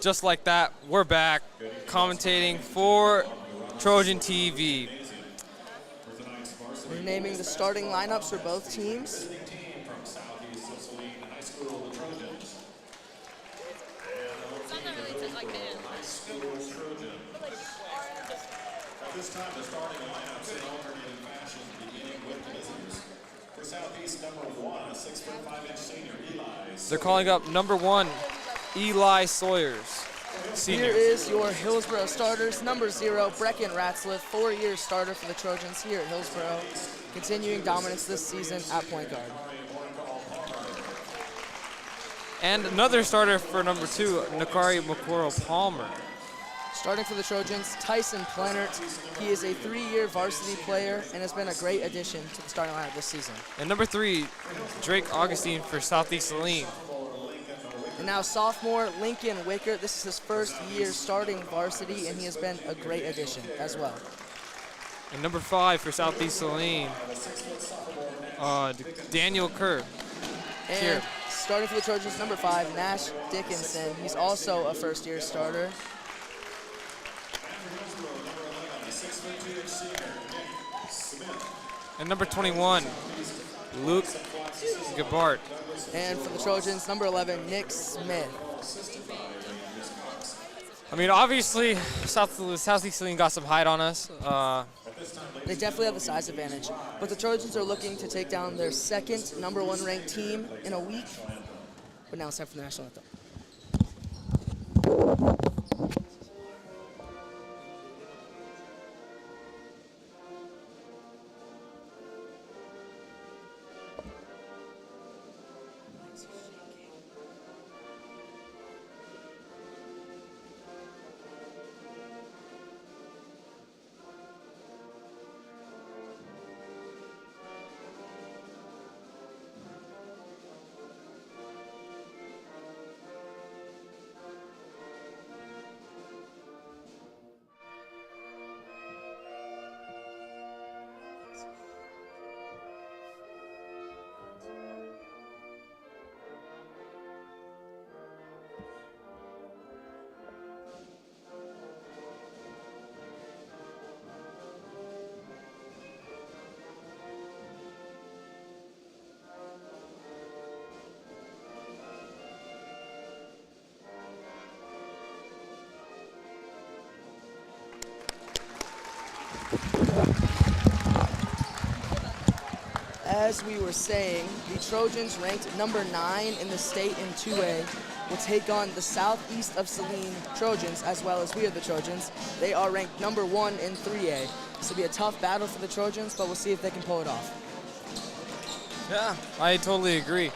just like that, we're back commentating for Trojan TV. We're naming the starting lineups for both teams. This time, the starting lineups in alternating fashion, beginning with visitors. For Southeast, number 1, a 6'5" senior, Eli. They're calling up number 1, Eli Sawyers, senior. Here is your Hillsboro starters. Number 0, Brecken Ratzliff, 4-year starter for the Trojans here at Hillsboro, continuing dominance this season at point guard. And another starter for number 2, Nakari Makoro-Palmer. Starting for the Trojans, Tyson Plennert. He is a 3-year varsity player and has been a great addition to the starting lineup this season. And number 3, Drake Augustine for Southeast Saline. And now sophomore Lincoln Wicker. This is his first year starting varsity, and he has been a great addition as well. And number 5 for Southeast Saline, Daniel Kerr. And starting for the Trojans, number 5, Nash Dickinson. He's also a first-year starter. And number 21, Luke Gabart. And for the Trojans, number 11, Nick Smith. I mean, obviously, Southeast Saline got some height on us. They definitely have the size advantage. But the Trojans are looking to take down their second number 1 ranked team in a week. But now it's time for the national anthem. As we were saying, the Trojans, ranked number 9 in the state in 2A, will take on the Southeast of Saline Trojans, as well as we are the Trojans. They are ranked number 1 in 3A. This will be a tough battle for the Trojans, but we'll see if they can pull it off. Yeah, I totally agree.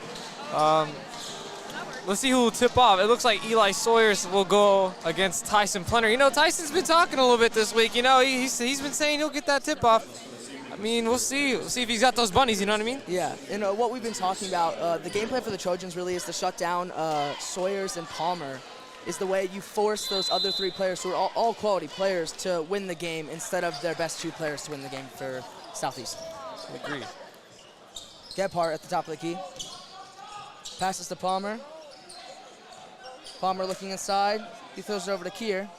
Let's see who will tip off. It looks like Eli Sawyers will go against Tyson Plennert. You know, Tyson's been talking a little bit this week. You know, he's been saying he'll get that tip off. I mean, we'll see. We'll see if he's got those bunnies, you know what I mean? Yeah, and what we've been talking about, the game plan for the Trojans really is to shut down Sawyers and Palmer. Is the way you force those other 3 players, who are all quality players, to win the game instead of their best 2 players to win the game for Southeast. I agree. Gebhardt at the top of the key. Passes to Palmer. Palmer looking inside. He throws it over to Kier.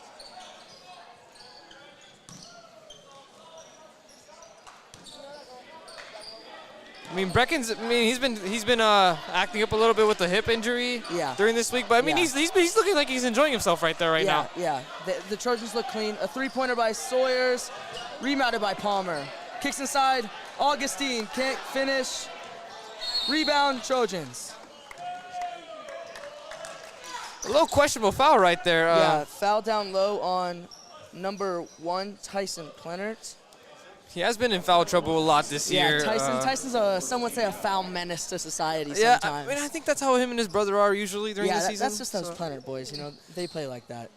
I mean, Brecken's. I mean, he's been acting up a little bit with the hip injury during this week, but I mean, he's looking like he's enjoying himself right there now. Yeah, the Trojans look clean. A 3-pointer by Sawyers, rebounded by Palmer. Kicks inside. Augustine can't finish. Rebound, Trojans. A little questionable foul right there. Yeah, foul down low on number 1, Tyson Plennert. He has been in foul trouble a lot this year. Yeah, Tyson's some would say a foul menace to society sometimes. sometimes. I mean, I think that's how him and his brother are usually during the season. Yeah, that's just those Plennert boys, you know, they play like that.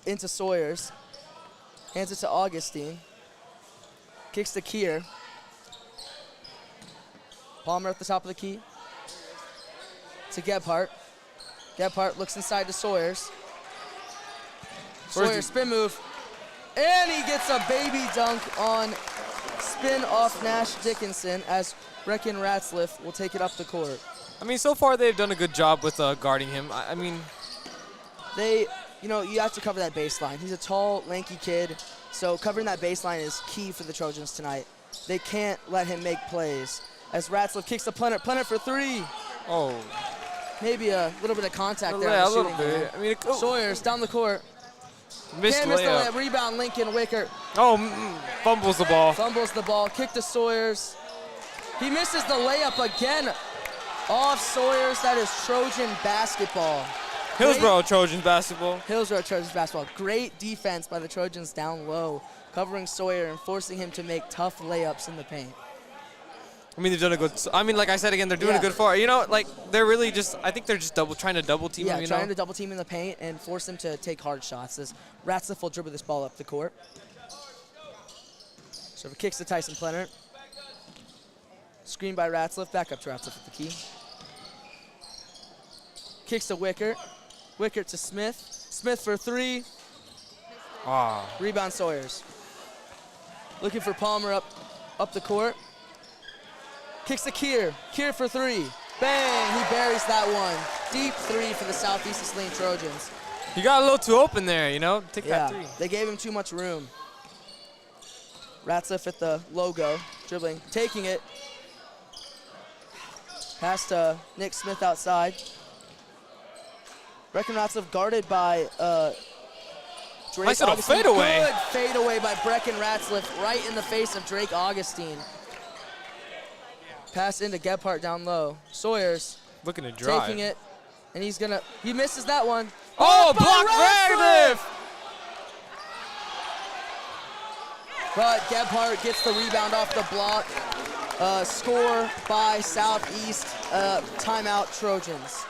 Into Sawyers. Hands it to Augustine. Kicks to Kier. Palmer at the top of the key. To Gebhardt. Gebhardt looks inside to Sawyers. Sawyers spin move. And he gets a baby dunk on spin off Nash Dickinson as Brecken Ratzliff will take it up the court. I mean, so far they've done a good job with guarding him. I mean, You have to cover that baseline. He's a tall, lanky kid, so covering that baseline is key for the Trojans tonight. They can't let him make plays. As Ratzliff kicks the Plenner for 3. Oh. Maybe a little bit of contact there. Yeah, a little bit. I mean, Sawyers down the court. Missed Can't miss the layup. layup. Rebound, Lincoln Wickert. Oh, fumbles the ball. Fumbles the ball. Kick to Sawyers. He misses the layup again. Off Sawyers. That is Trojan basketball. Hillsboro Trojans basketball. Hillsboro Trojans basketball. Great defense by the Trojans down low, covering Sawyer and forcing him to make tough layups in the paint. I mean, they've done a good. I mean, like I said again, they're doing a good far. They're really just. I think they're just trying to double team him. Trying to double team in the paint and force him to take hard shots. As Ratzliff will dribble this ball up the court. So it kicks to Tyson Plenner. Screen by Ratzliff. Back up to Ratzliff at the key. Kicks to Wickert. Wickert to Smith. Smith for 3. Rebound Sawyers. Looking for Palmer up the court. Kicks to Kier. Kier for 3. Bang! He buries that one. Deep 3 for the Southeast of Saline Trojans. He got a little too open there, Take that 3. They gave him too much room. Ratzliff at the logo, dribbling, taking it. Pass to Nick Smith outside. Brecken Ratzliff guarded by Drake Nice little Augustine. fadeaway. Good fadeaway by Brecken Ratzliff right in the face of Drake Augustine. Pass into Gebhardt down low. Sawyers looking to drive. taking it, and he misses that one. Oh, blocked Ratzliff! But Gebhardt gets the rebound off the block. Score by Southeast, timeout Trojans.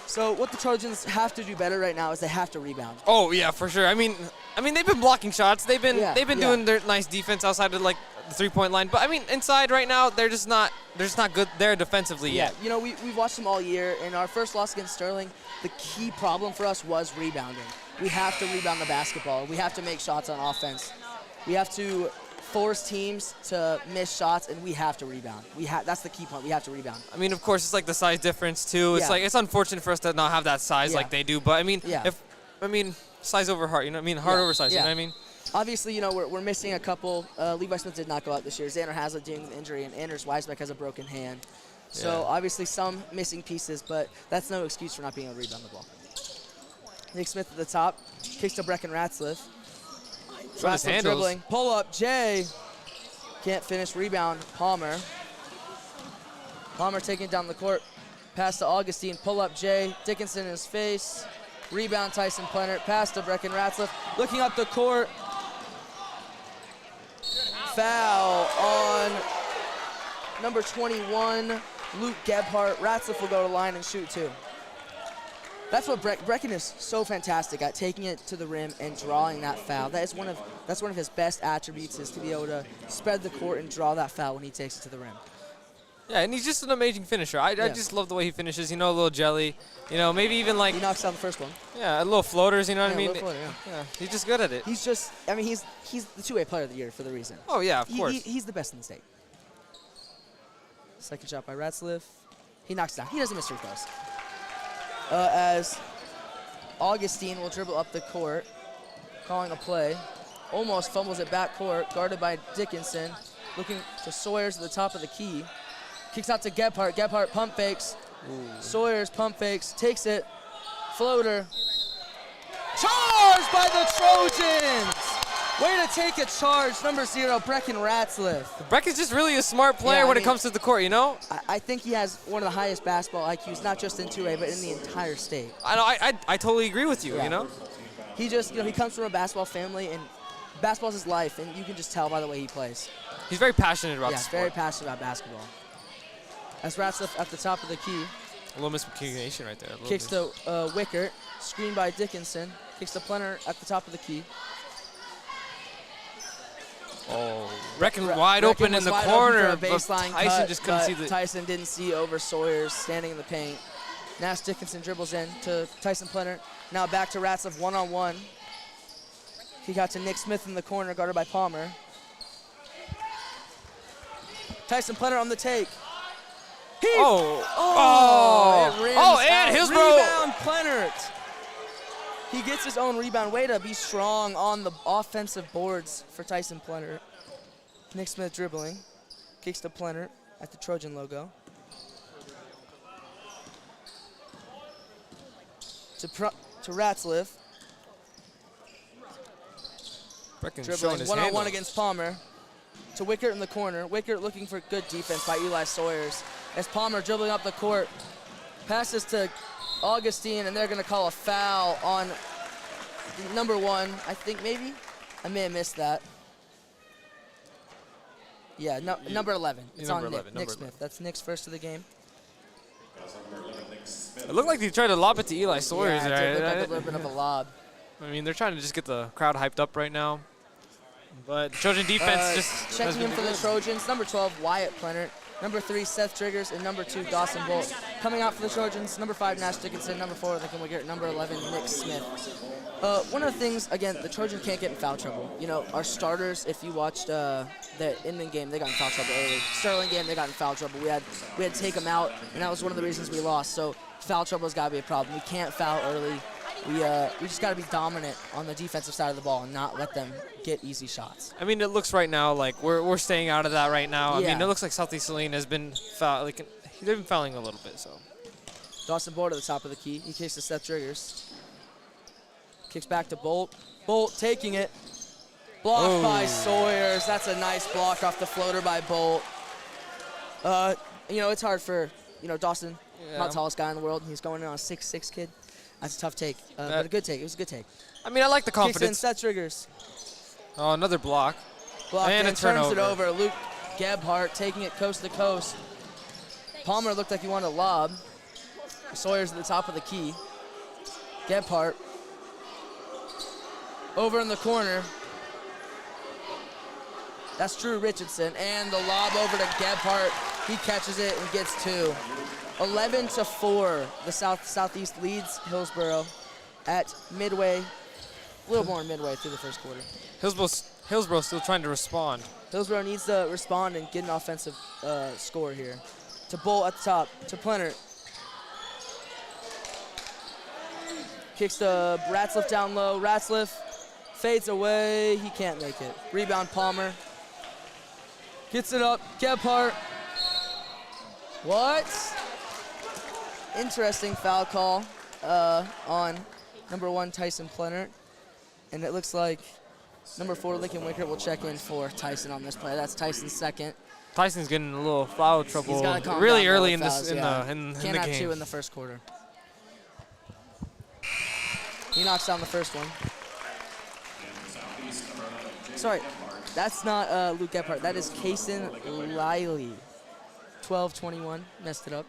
So what the Trojans have to do better right now is they have to rebound. Oh yeah, for sure. I mean they've been blocking shots. They've been doing their nice defense outside of like the 3-point line. But I mean inside right now they're just not good there defensively yet. We've watched them all year. In our first loss against Sterling, the key problem for us was rebounding. We have to rebound the basketball. We have to make shots on offense. We have to force teams to miss shots, and we have to rebound. That's the key point. We have to rebound. I mean, of course, it's like the size difference too. It's like it's unfortunate for us to not have that size like they do. But I mean, size over heart. Heart over size. You know what I mean? Obviously, we're missing a couple. Levi Smith did not go out this year. Xander Hazlitt dealing with injury, and Anders Weisbeck has a broken hand. So obviously some missing pieces, but that's no excuse for not being able to rebound the ball. Nick Smith at the top, kicks to Brecken Ratzliff. Ratzliff dribbling, pull up, Jay. Can't finish, rebound, Palmer. Palmer taking it down the court. Pass to Augustine, pull up, Jay. Dickinson in his face. Rebound, Tyson Plenner. Pass to Brecken Ratzliff. Looking up the court. Foul on number 21, Luke Gebhardt. Ratzliff will go to line and shoot 2. That's what Brecken is so fantastic at, taking it to the rim and drawing that foul. That's one of his best attributes, is to be able to spread the court and draw that foul when he takes it to the rim. Yeah, and he's just an amazing finisher. I just love the way he finishes. A little jelly. Maybe even like he knocks down the first one. Yeah, a little floaters. You know what I mean? A little floater, yeah, he's just good at it. He's the two-way player of the year for the reason. Oh yeah, of course. He's the best in the state. Second shot by Ratzliff. He knocks it down. He doesn't miss free throws. As Augustine will dribble up the court, calling a play. Almost fumbles it back court, guarded by Dickinson. Looking to Sawyers at the top of the key. Kicks out to Gebhardt. Gebhardt pump fakes. Sawyers pump fakes. Takes it. Floater. Charged by the Trojans! Way to take a charge. Number 0, Brecken Ratzliff. Brecken's just really a smart player when it comes to the court, I think he has one of the highest basketball IQs, not just in 2A, but in the entire state. I totally agree with you, He just, he comes from a basketball family, and basketball's his life, and you can just tell by the way he plays. He's very passionate about the sport. Very passionate about basketball. As Ratzliff at the top of the key. A little miscommunication right there. Kicks to Wickert. Screen by Dickinson. Kicks to Plenner at the top of the key. Oh, Brecken wide open in the corner. Baseline Tyson cut, just couldn't see the. Tyson didn't see over Sawyers standing in the paint. Nash Dickinson dribbles in to Tyson Plenner. Now back to Ratzliff one-on-one. He got to Nick Smith in the corner, guarded by Palmer. Tyson Plenner on the take. And Hillsboro. Rebound Plennert. He gets his own rebound. Way to be strong on the offensive boards for Tyson Plenner. Nick Smith dribbling. Kicks to Plenner at the Trojan logo. To Ratzliff. Dribbling one-on-one against Palmer. To Wickert in the corner. Wickert looking for good defense by Eli Sawyers. As Palmer dribbling up the court. Passes to Augustine, and they're going to call a foul on number 1. I think maybe. I may have missed that. Yeah, number 11. It's on Nick Smith. That's Nick's first of the game. It looked like they tried to lob it to Eli Sawyers. Yeah, it did look like a little bit of a lob. I mean, they're trying to just get the crowd hyped up right now. But Trojan defense just checking in for the Trojans. Number 12, Wyatt Plenner. Number 3, Seth Triggers, and number 2, Dawson Bolt. Coming out for the Trojans, number 5, Nash Dickinson. Number 4, Lincoln Wiggert. Number 11, Nick Smith. One of the things, again, the Trojans can't get in foul trouble. You know, our starters, if you watched the Inman game, they got in foul trouble early. Sterling game, they got in foul trouble. We had to take them out, and that was one of the reasons we lost. So foul trouble has got to be a problem. We can't foul early. We just got to be dominant on the defensive side of the ball and not let them get easy shots. I mean, it looks right now like we're staying out of that right now. Yeah. I mean, it looks like Southeast Saline has been they've been fouling a little bit. So Dawson Bolt at the top of the key. He kicks to Seth Triggers. Kicks back to Bolt. Bolt taking it. Blocked by Sawyers. That's a nice block off the floater by Bolt. You know, it's hard for Dawson, not the tallest guy in the world. He's going in on a 6'6" kid. That's a tough take, but a good take. It was a good take. I mean, I like the confidence. Kicks in, Seth Triggers. Oh, another block. And a turnover. Turns it over. Luke Gebhardt taking it coast to coast. Palmer looked like he wanted a lob. Sawyer's at the top of the key. Gebhardt. Over in the corner. That's Drew Richardson. And the lob over to Gebhardt. He catches it and gets 2. 11-4, the Southeast leads Hillsboro at midway, a little more midway through the first quarter. Hillsboro still trying to respond. Hillsboro needs to respond and get an offensive score here. To Bolt at the top, to Plenner. Kicks to Ratzliff down low. Ratzliff fades away. He can't make it. Rebound Palmer. Gets it up. Gebhardt. What? Interesting foul call on number 1, Tyson Plenner. And it looks like number 4, Lincoln Wickert will check in for Tyson on this play. That's Tyson's second. Tyson's getting a little foul trouble He's gotta calm really down early in fouls, the Can't have game. 2 in the first quarter. He knocks down the first one. Sorry, that's not Luke Gebhardt. That is Kason Liley. 12-21, messed it up.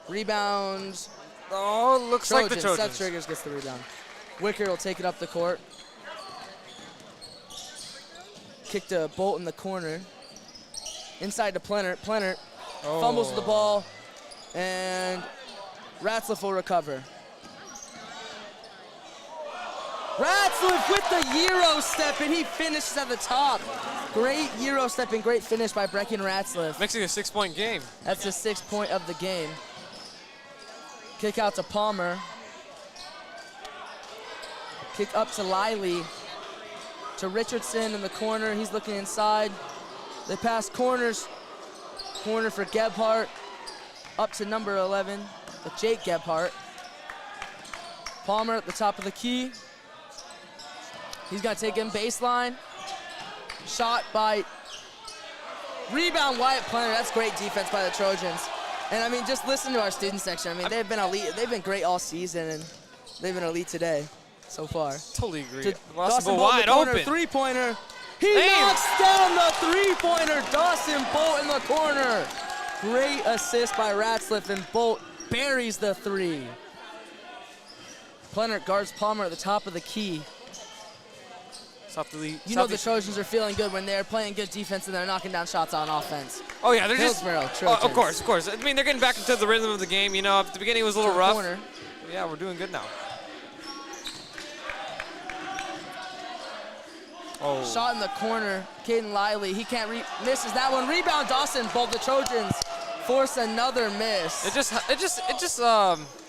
Rebound. Oh, looks like the Trojans. Seth Triggers gets the rebound. Wicker will take it up the court. Kick to Bolt in the corner. Inside to Plenner. Plenner fumbles the ball, and Ratzliff will recover. Ratzliff with the Euro step, and he finishes at the top. Great Euro step and great finish by Brecken Ratzliff. Makes it a 6-point game. That's the 6th point of the game. Kick out to Palmer. Kick up to Liley. To Richardson in the corner. He's looking inside. They pass corners. Corner for Gebhardt. Up to number 11, Jake Gebhardt. Palmer at the top of the key. He's got to take him baseline. Shot by, rebound Wyatt Plenner. That's great defense by the Trojans. And I mean, just listen to our student section. I mean, they've been elite. They've been great all season, and they've been elite today so far. Totally agree. Dawson Bolt wide in the corner, open. Three-pointer. He knocks down the three-pointer. Dawson Bolt in the corner. Great assist by Ratzliff, and Bolt buries the 3. Plenner guards Palmer at the top of the key. You know the Trojans are feeling good when they're playing good defense and they're knocking down shots on offense. Oh yeah, they're Hillsboro, just. Trojans. Of course. I mean, they're getting back into the rhythm of the game. You know, at the beginning it was a little rough. Corner. Yeah, we're doing good now. Shot in the corner. Caden Liley, he can't misses that one. Rebound Dawson Bolt. The Trojans force another miss. It just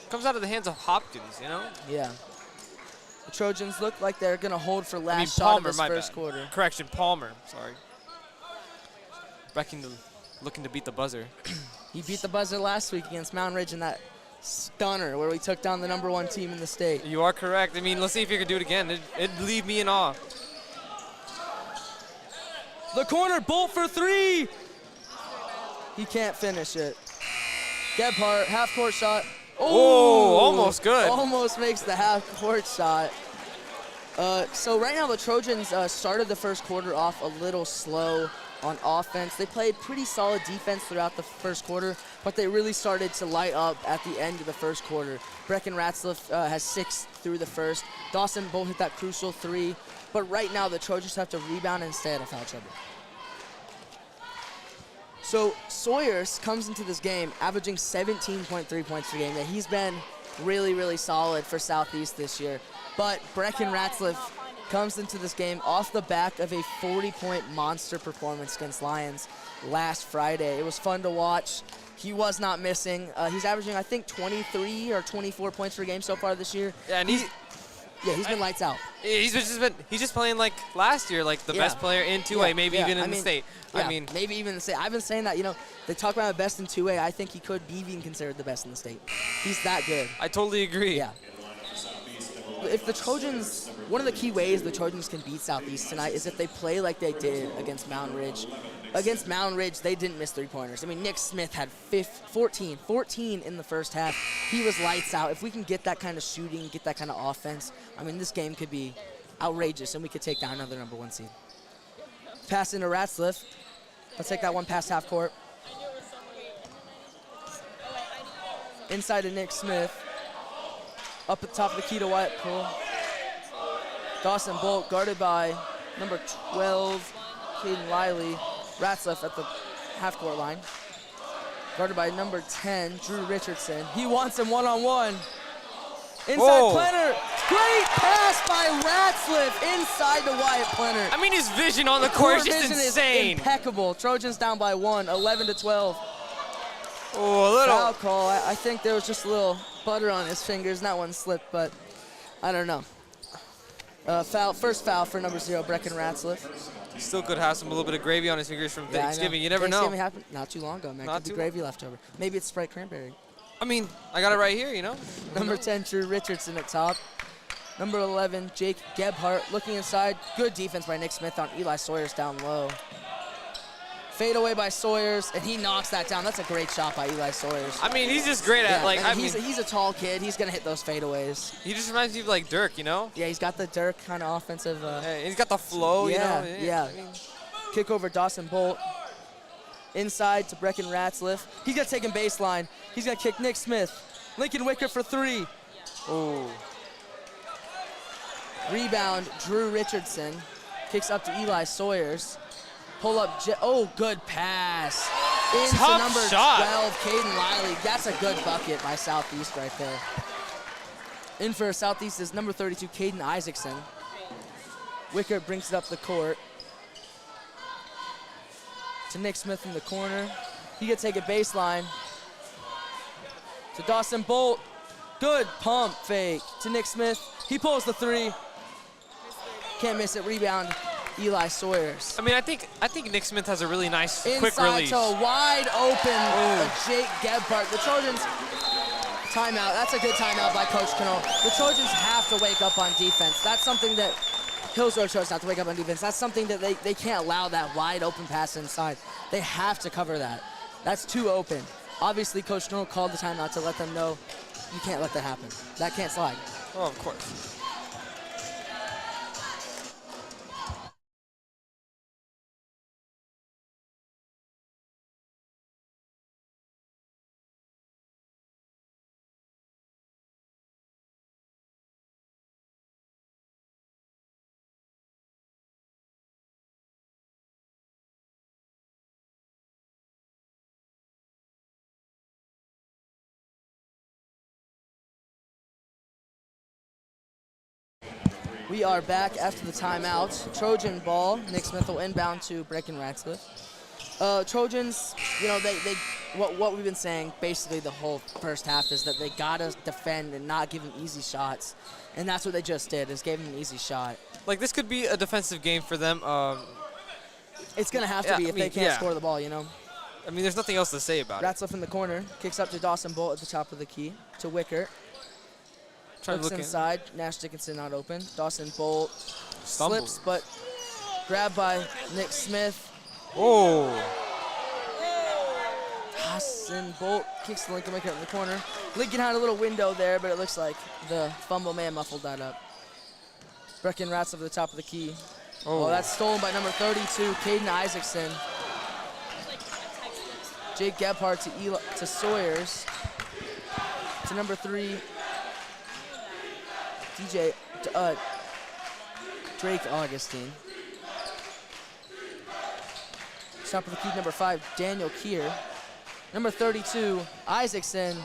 comes out of the hands of Hopkins, you know? Yeah. The Trojans look like they're going to hold for last I mean, shot Palmer, of this my first bad. quarter. Correction, Palmer. Sorry. Looking to beat the buzzer. He beat the buzzer last week against Mountain Ridge in that stunner where we took down the #1 team in the state. You are correct. I mean, let's see if you can do it again. It'd leave me in awe. The corner, Bolt for 3. He can't finish it. Gebhardt, half-court shot. Oh, almost good. Almost makes the half-court shot. So right now the Trojans started the first quarter off a little slow on offense. They played pretty solid defense throughout the first quarter, but they really started to light up at the end of the first quarter. Brecken Ratzliff has 6 through the first. Dawson Bolt hit that crucial 3, but right now the Trojans have to rebound and stay out of foul trouble. So Sawyers comes into this game averaging 17.3 points per game. That he's been really, really solid for Southeast this year. But Brecken Ratzliff comes into this game off the back of a 40-point monster performance against Lions last Friday. It was fun to watch. He was not missing. He's averaging, I think, 23 or 24 points per game so far this year. Yeah, and he's been lights out. He's just playing like last year, like the best player in 2A, maybe even in the state. Yeah, I mean, maybe even in the state. I've been saying that, they talk about the best in 2A. I think he could be even considered the best in the state. He's that good. I totally agree. Yeah. If the Trojans, one of the key ways the Trojans can beat Southeast tonight is if they play like they did against Mountain Ridge. Against Mountain Ridge, they didn't miss 3-pointers. I mean, Nick Smith had 14 in the first half. He was lights out. If we can get that kind of shooting, get that kind of offense, I mean, this game could be outrageous, and we could take down another #1 seed. Pass into Ratzliff. Let's take that one past half court. Inside to Nick Smith. Up at the top of the key to Wyatt Poole. Dawson Bolt guarded by number 12, Caden Wiley. Ratzliff at the half-court line. Guarded by number 10, Drew Richardson. He wants him one-on-one. Inside Plenner. Great pass by Ratzliff inside to Wyatt Plenner. I mean, his vision on the court is just insane. Is impeccable. Trojans down by 1, 11-12. Oh, a little. Foul call. I think there was just a little butter on his fingers, and that one slipped, but I don't know. First foul for number 0, Brecken Ratzliff. Still could have a little bit of gravy on his fingers from Thanksgiving. You never know. Thanksgiving happened not too long ago, man. Could be gravy left over. Maybe it's Sprite Cranberry. I mean, I got it right here, Number 10, Drew Richardson at top. Number 11, Jake Gebhardt looking inside. Good defense by Nick Smith on Eli Sawyers down low. Fade away by Sawyers, and he knocks that down. That's a great shot by Eli Sawyers. I mean, he's just great at, he's a tall kid. He's going to hit those fadeaways. He just reminds me of, like, Dirk, Yeah, he's got the Dirk kind of offensive. He's got the flow, Yeah. I mean, Kick over Dawson Bolt. Inside to Brecken Ratzliff. He's got taken baseline. He's got to kick Nick Smith. Lincoln Wicker for 3. Oh. Rebound, Drew Richardson. Kicks up to Eli Sawyers. Pull up, good pass. Into Tough number shot. 12, Caden Wiley. That's a good bucket by Southeast right there. In for Southeast is number 32, Caden Isaacson. Wicker brings it up the court. To Nick Smith in the corner. He gets take a baseline. To Dawson Bolt. Good pump fake to Nick Smith. He pulls the 3. Can't miss it. Rebound, Eli Sawyers. I mean, I think Nick Smith has a really nice, quick Inside release. to a wide open Jake Gebhardt. The Trojans, timeout. That's a good timeout by Coach Cano. The Trojans have to wake up on defense. That's something that Hillsboro Trojans have to wake up on defense. That's something that they can't allow that wide open pass inside. They have to cover that. That's too open. Obviously, Coach Cano called the timeout to let them know you can't let that happen. That can't slide. Oh, of course. We are back after the timeout. Trojan ball. Nick Smith will inbound to Brecken Ratzliff. Trojans, they what we've been saying basically the whole first half is that they gotta defend and not give him easy shots, and that's what they just did, is gave him an easy shot. Like, this could be a defensive game for them. It's gonna have to be if they can't score the ball, you know. I mean, there's nothing else to say about it. Ratzliff in the corner, kicks up to Dawson Bolt at the top of the key, to Wickert. Looks inside, Nash Dickinson not open. Dawson Bolt slips, but grabbed by Nick Smith. Oh. Dawson Bolt kicks to Lincoln Wickert in the corner. Lincoln had a little window there, but it looks like the fumble may have muffled that up. Brecken Ratzliff at the top of the key. Oh, that's stolen by number 32, Caden Isaacson. Jake Gebhardt to Sawyers. To number 3, Drake Augustine. Top of the key, number 5, Daniel Keir. Number 32, Isaacson.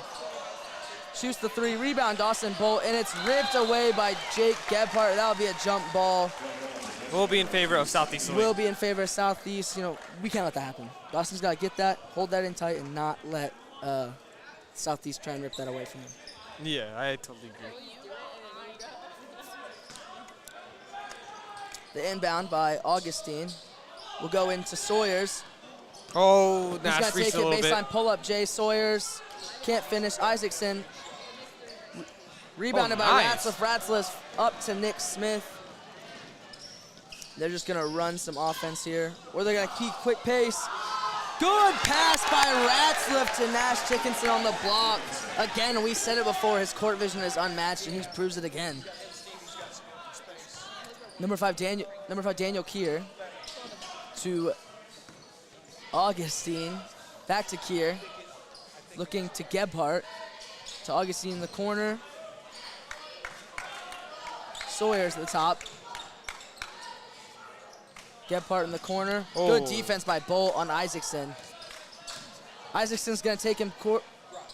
Shoots the 3, rebound Dawson Bolt, and it's ripped away by Jake Gebhardt. That'll be a jump ball. Will be in favor of Southeast. Will be in favor of Southeast. You know, we can't let that happen. Dawson's got to get that, hold that in tight, and not let Southeast try and rip that away from him. Yeah, I totally agree. The inbound by Augustine will go into Sawyers. Oh, Nash Nash reached a little bit. He's got to take it, baseline pull-up, Jay Sawyers. Can't finish. Isaacson rebounded by Ratzliff. Ratzliff up to Nick Smith. They're just going to run some offense here, or they're going to keep quick pace. Good pass by Ratzliff to Nash Dickinson on the block. Again, we said it before, his court vision is unmatched, and he proves it again. Number 5, Daniel Keir to Augustine. Back to Keir. Looking to Gebhardt. To Augustine in the corner. Sawyers at the top. Gebhardt in the corner. Oh. Good defense by Bolt on Isaacson. Isaacson's going to take him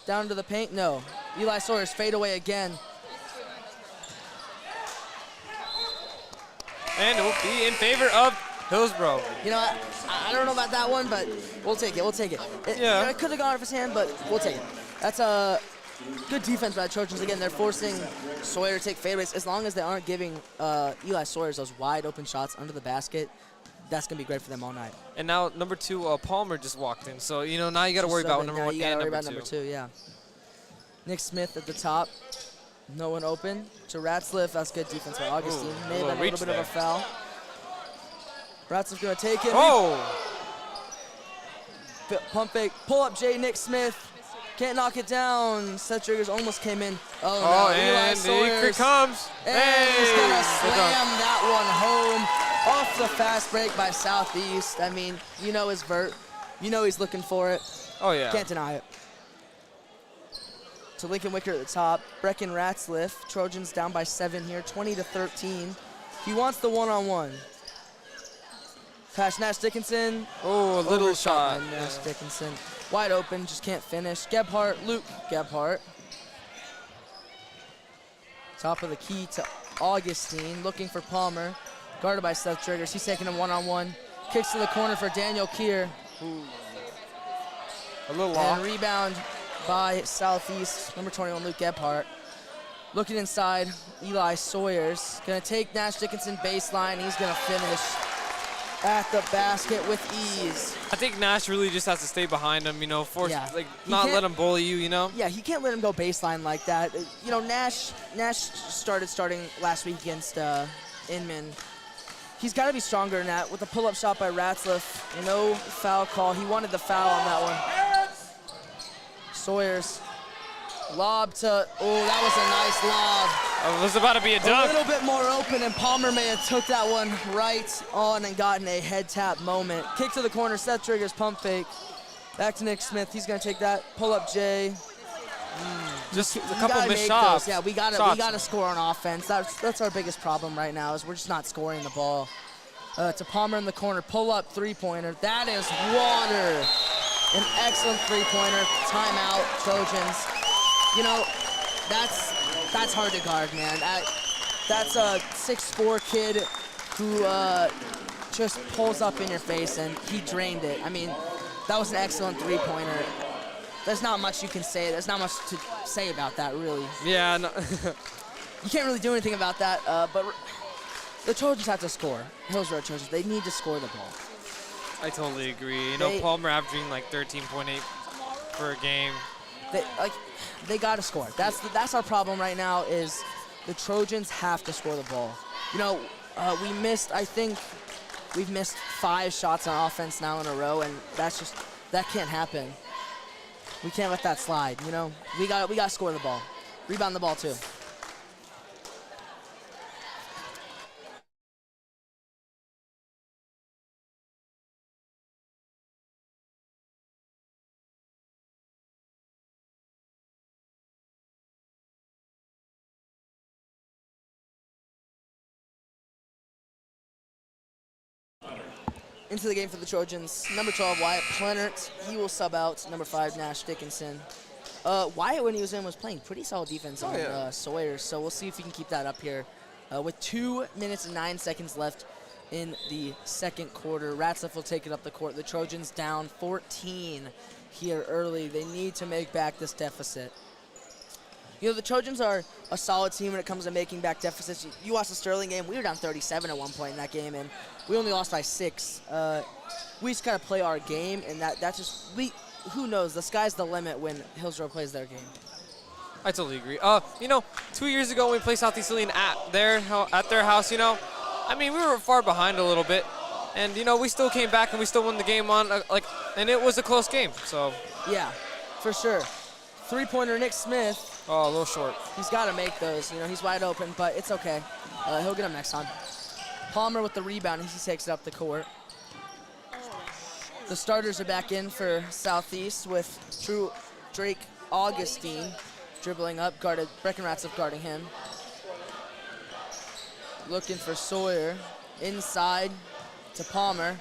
down to the paint. No. Eli Sawyers fade away again. And it will be in favor of Hillsboro. You know, I don't know about that one, but we'll take it. We'll take it. It could have gone off his hand, but we'll take it. That's a good defense by the Trojans. Again, they're forcing Sawyer to take fadeaways. As long as they aren't giving Eli Sawyers those wide open shots under the basket, that's going to be great for them all night. And now number 2, Palmer just walked in. So, you know, now you got to worry about number 1 and number 2. Yeah. Nick Smith at the top. No one open. To Ratzliff. That's good defense by Augustine. May have been a little bit of a foul. Ratzliff's going to take it. Oh! Pump fake. Pull up Jay Nick Smith. Can't knock it down. Seth Triggers almost came in. Oh, no. And here comes. And he's going to slam that one home off the fast break by Southeast. I mean, you know his vert. You know he's looking for it. Oh, yeah. Can't deny it. To Lincoln Wickert at the top. Brecken Ratzliff. Trojans down by 7 here, 20-13. He wants the one-on-one. Pass Nash Dickinson. Oh, a little shot. Nash Dickinson. Wide open, just can't finish. Gebhardt, Luke Gebhardt. Top of the key to Augustine, looking for Palmer. Guarded by Seth Triggers. He's taking him one-on-one. Kicks to the corner for Daniel Keir. Ooh. A little long. And rebound by Southeast, number 21, Luke Gebhardt. Looking inside, Eli Sawyers. Gonna take Nash Dickinson baseline. He's gonna finish at the basket with ease. I think Nash really just has to stay behind him, you know, not let him bully you, you know? Yeah, he can't let him go baseline like that. You know, Nash starting last week against Inman. He's got to be stronger than that. With the pull-up shot by Ratzliff, no foul call. He wanted the foul on that one. Sawyers, lob to, that was a nice lob. It was about to be a dunk. A little bit more open, and Palmer may have took that one right on and gotten a head tap moment. Kick to the corner, Seth Triggers, pump fake. Back to Nick Smith, he's gonna take that. Pull up Jay. Just a couple missed shots. Yeah, we gotta score on offense. That's our biggest problem right now, is we're just not scoring the ball. To Palmer in the corner, pull up three-pointer. That is water. An excellent three-pointer. Timeout, Trojans. You know, that's hard to guard, man. That's a 6'4" kid who just pulls up in your face, and he drained it. I mean, that was an excellent three-pointer. there's not much you can say. There's not much to say about that, really. Yeah, no. You can't really do anything about that, but the Trojans have to score. Hillsboro Trojans, they need to score the ball. I totally agree. You know, Palmer averaging like 13.8 per game. They got to score. That's our problem right now is the Trojans have to score the ball. You know, I think we've missed 5 shots on offense now in a row, and that can't happen. We can't let that slide, you know? We got to score the ball. Rebound the ball, too. Into the game for the Trojans, number 12, Wyatt Plenert. He will sub out number 5, Nash Dickinson. Wyatt, when he was in, was playing pretty solid defense on Sawyer, so we'll see if he can keep that up here. With 2 minutes and 9 seconds left in the second quarter, Ratcliffe will take it up the court. The Trojans down 14 here early. They need to make back this deficit. You know, the Trojans are a solid team when it comes to making back deficits. You watched the Sterling game. We were down 37 at one point in that game, and we only lost by 6. We just got to play our game, and that's just who knows? The sky's the limit when Hillsboro plays their game. I totally agree. You know, 2 years ago when we played Southeast Saline at their house, you know, I mean, we were far behind a little bit, and you know, we still came back and we still won the game and it was a close game. So yeah, for sure. 3-pointer Nick Smith. Oh, a little short. He's got to make those. You know, he's wide open, but it's okay. He'll get them next time. Palmer with the rebound. He takes it up the court. The starters are back in for Southeast with Drake Augustine dribbling up, Breckenratz guarding him. Looking for Sawyer. Inside to Palmer.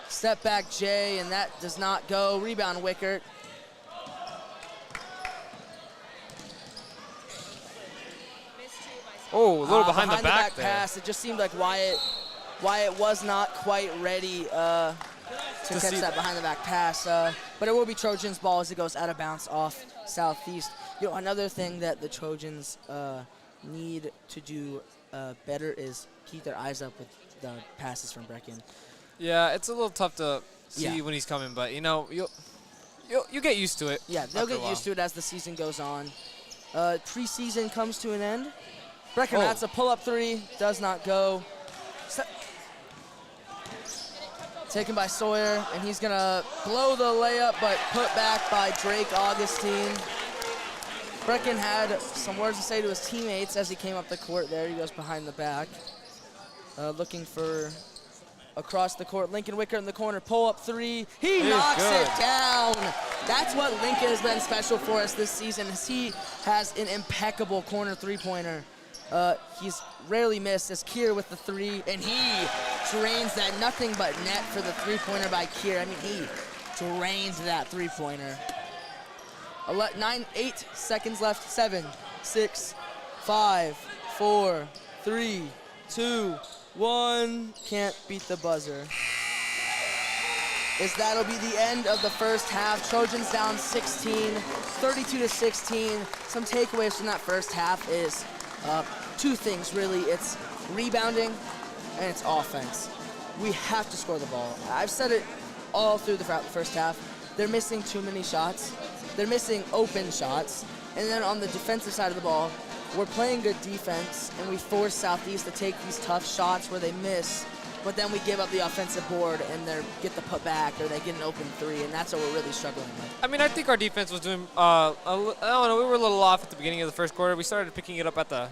Step back Jay, and that does not go. Rebound Wickert. Oh, a little behind the back there. Pass. It just seemed like Wyatt was not quite ready to catch that behind the back pass. But it will be Trojans' ball as it goes out of bounds off Southeast. You know, another thing that the Trojans need to do better is keep their eyes up with the passes from Brecken. Yeah, it's a little tough to see when he's coming, but you know, you get used to it. Yeah, they'll get used to it as the season goes on. Preseason comes to an end. Breckenratz, a pull-up 3, does not go. Taken by Sawyer, and he's gonna blow the layup, but put back by Drake Augustine. Brecken had some words to say to his teammates as he came up the court there. He goes behind the back. Looking for across the court. Lincoln Wickert in the corner, pull-up 3. He knocks it down. That's what Lincoln has been special for us this season, as he has an impeccable corner 3-pointer. He's rarely missed as Kier with the 3, and he drains that. Nothing but net for the 3-pointer by Kier. I mean, he drains that 3-pointer. 8 seconds left. 7, 6, 5, 4, 3, 2, 1. Can't beat the buzzer. That'll be the end of the first half. Trojans down 16, 32-16. Some takeaways from that first half is 2 things, really. It's rebounding and it's offense. We have to score the ball. I've said it all through the first half. They're missing too many shots. They're missing open shots. And then on the defensive side of the ball, we're playing good defense, and we force Southeast to take these tough shots where they miss, but then we give up the offensive board and they get the put back, or they get an open 3, and that's what we're really struggling with. I mean, I think our defense was doing, I don't know, we were a little off at the beginning of the first quarter. We started picking it up at the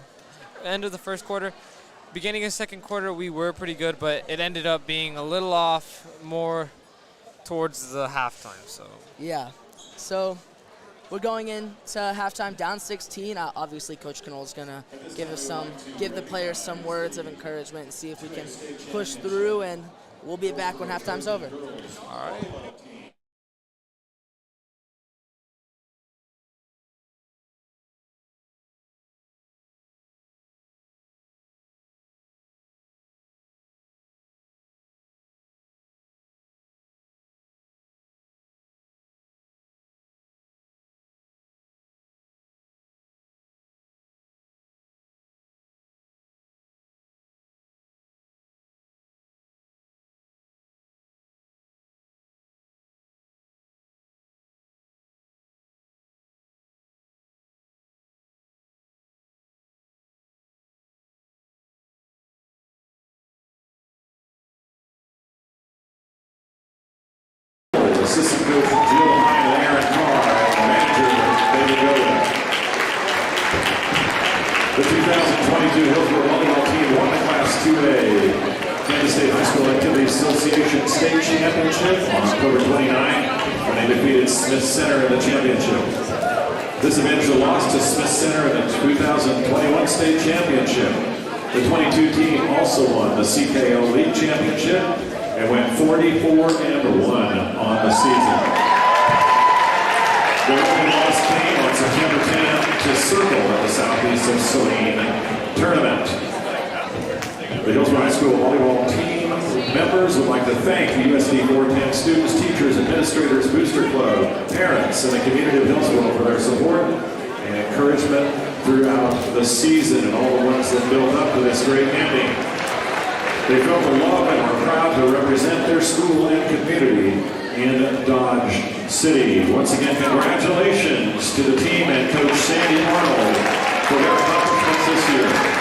end of the first quarter. Beginning of the second quarter, we were pretty good, but it ended up being a little off more towards the halftime. So yeah, so we're going into halftime down 16. Obviously, Coach Knoll's gonna give the players some words of encouragement and see if we can push through, and we'll be back when halftime's over. All right. Smith Center in the championship. This event is a loss to Smith Center in the 2021 state championship. The 22 team also won the CKO League Championship and went 44-1 on the season. The open loss came on September 10 to Circle at the Southeast of Saline tournament. The Hillsboro High School volleyball team members would like to thank the USD 410 students, teachers, administrators, booster club, parents, and the community of Hillsboro for their support and encouragement throughout the season and all the ones that built up to this great ending. They felt the love and were proud to represent their school and community in Dodge City. Once again, congratulations to the team and Coach Sandy Arnold for their accomplishments this year.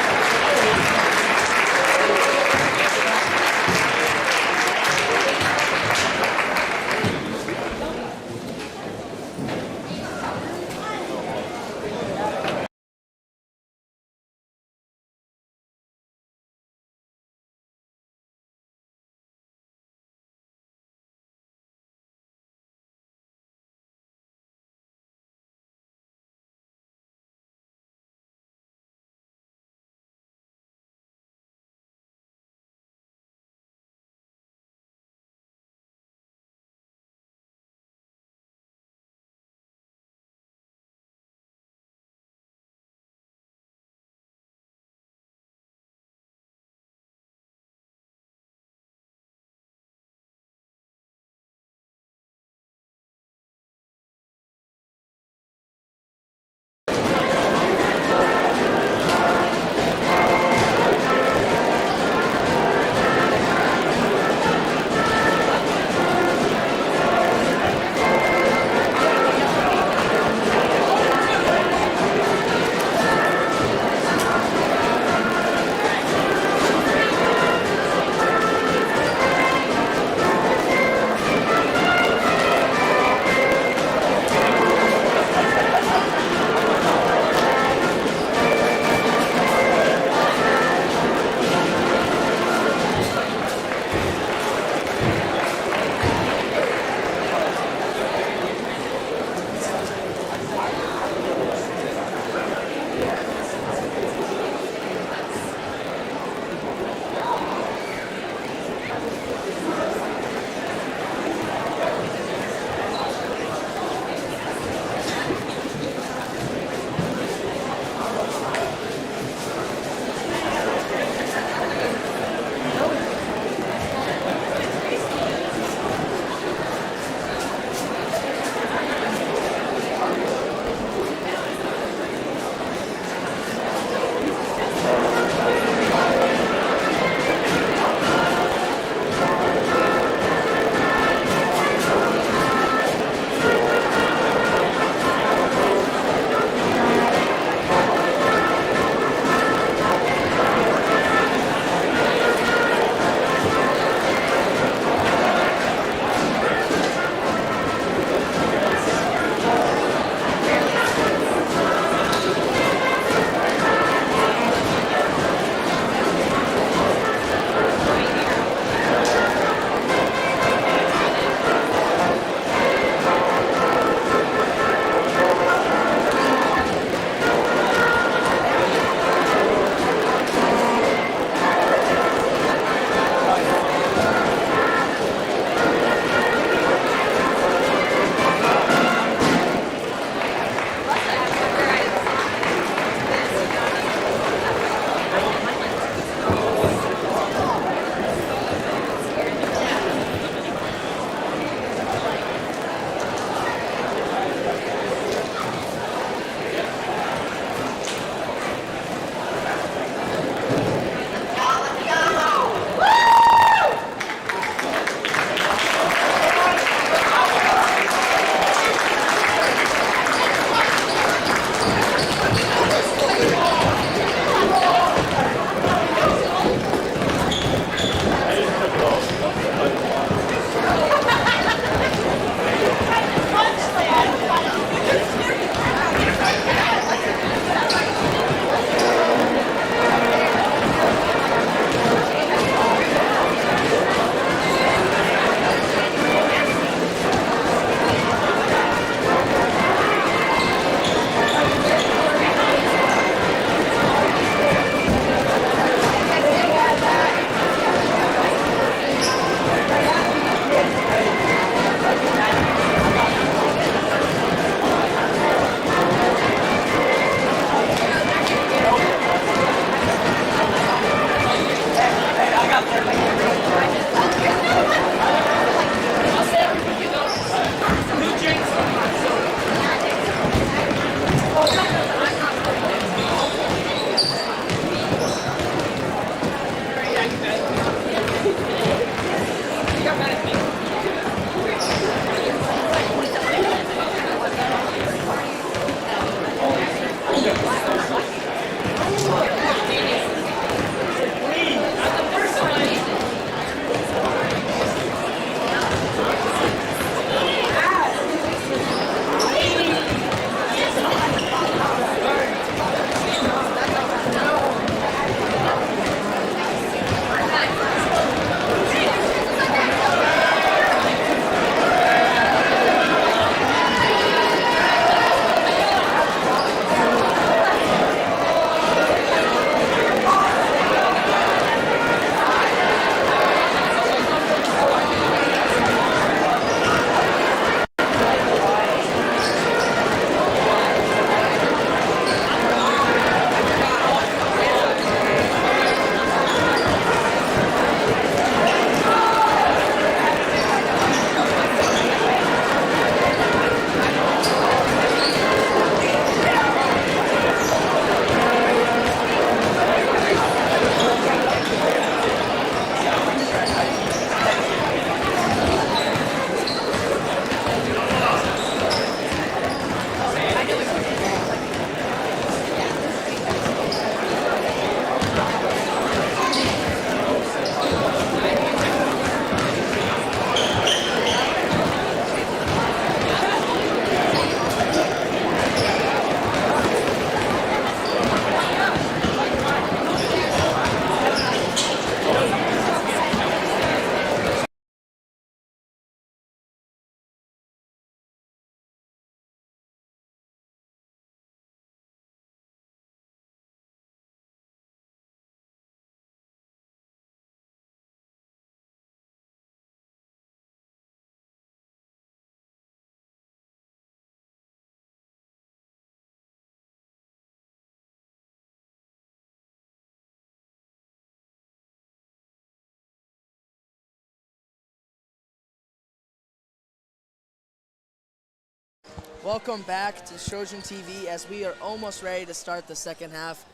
Welcome back to Trojan TV as we are almost ready to start the second half.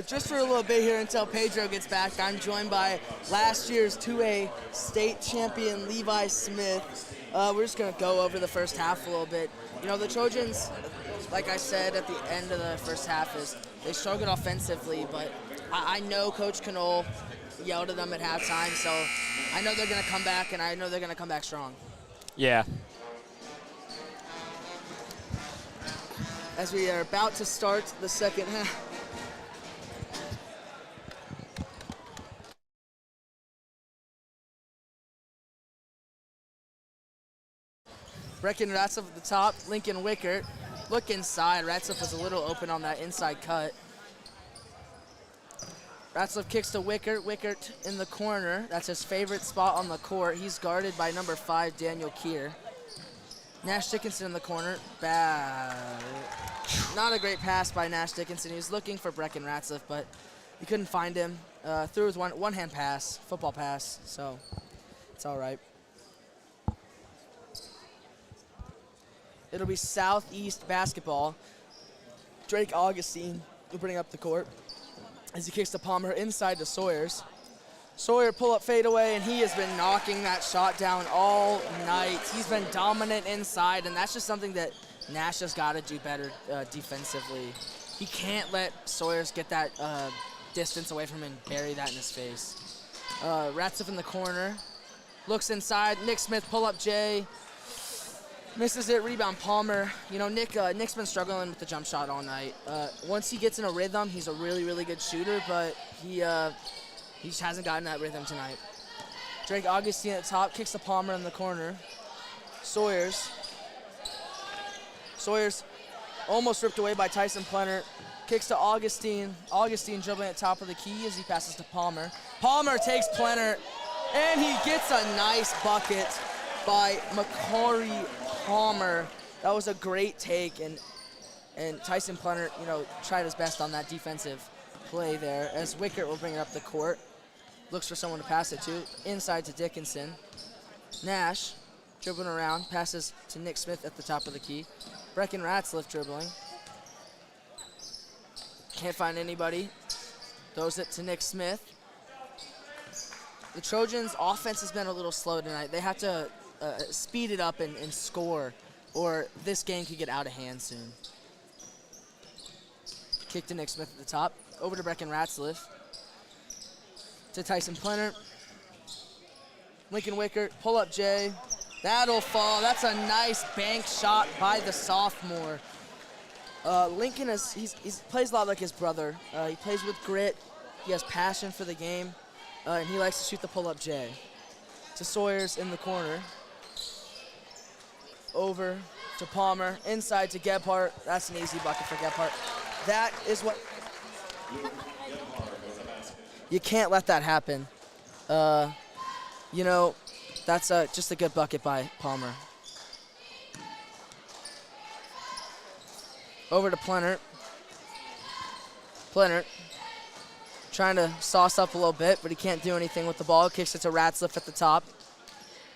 Just for a little bit here until Pedro gets back, I'm joined by last year's 2A state champion Levi Smith. We're just going to go over the first half a little bit. You know, the Trojans, like I said at the end of the first half, is they struggled offensively, but I know Coach Knoll yelled at them at halftime, so I know they're going to come back, and I know they're going to come back strong. Yeah. As we are about to start the second half. Brecken Ratzlaff at the top, Lincoln Wickert. Look inside, Ratzlaff was a little open on that inside cut. Ratzlaff kicks to Wickert, Wickert in the corner. That's his favorite spot on the court. He's guarded by number 5, Daniel Keir. Nash Dickinson in the corner, bad. Not a great pass by Nash Dickinson. He was looking for Brecken Ratzlaff, but he couldn't find him. Threw his one-hand pass, football pass, so it's all right. It'll be Southeast basketball. Drake Augustine will bring up the court as he kicks to Palmer inside to Sawyers. Sawyer pull-up fadeaway, and he has been knocking that shot down all night. He's been dominant inside, and that's just something that Nash has got to do better defensively. He can't let Sawyers get that distance away from him and bury that in his face. Ratzlaff in the corner. Looks inside. Nick Smith, pull-up J. Misses it, rebound Palmer. You know, Nick's been struggling with the jump shot all night. Once he gets in a rhythm, he's a really, really good shooter, but he just hasn't gotten that rhythm tonight. Drake Augustine at the top, kicks to Palmer in the corner. Sawyers almost ripped away by Tyson Plenner. Kicks to Augustine. Augustine dribbling at top of the key as he passes to Palmer. Palmer takes Plenner, and he gets a nice bucket by Makari Palmer. That was a great take, and Tyson Plenner, you know, tried his best on that defensive play there. As Wickert will bring it up the court, looks for someone to pass it to. Inside to Dickinson. Nash dribbling around, passes to Nick Smith at the top of the key. Brecken Ratzlaff dribbling. Can't find anybody. Throws it to Nick Smith. The Trojans' offense has been a little slow tonight. They have to speed it up and score, or this game could get out of hand soon. Kick to Nick Smith at the top. Over to Brecken Ratzlaff. To Tyson Plenner. Lincoln Wickert, pull up J. That'll fall. That's a nice bank shot by the sophomore. Lincoln he plays a lot like his brother. He plays with grit. He has passion for the game, and he likes to shoot the pull up J. To Sawyers in the corner. Over to Palmer, inside to Gebhardt. That's an easy bucket for Gebhardt. That is what... You can't let that happen. You know, that's just a good bucket by Palmer. Over to Plenner. Plenner trying to sauce up a little bit, but he can't do anything with the ball. Kicks it to Ratzlaff at the top.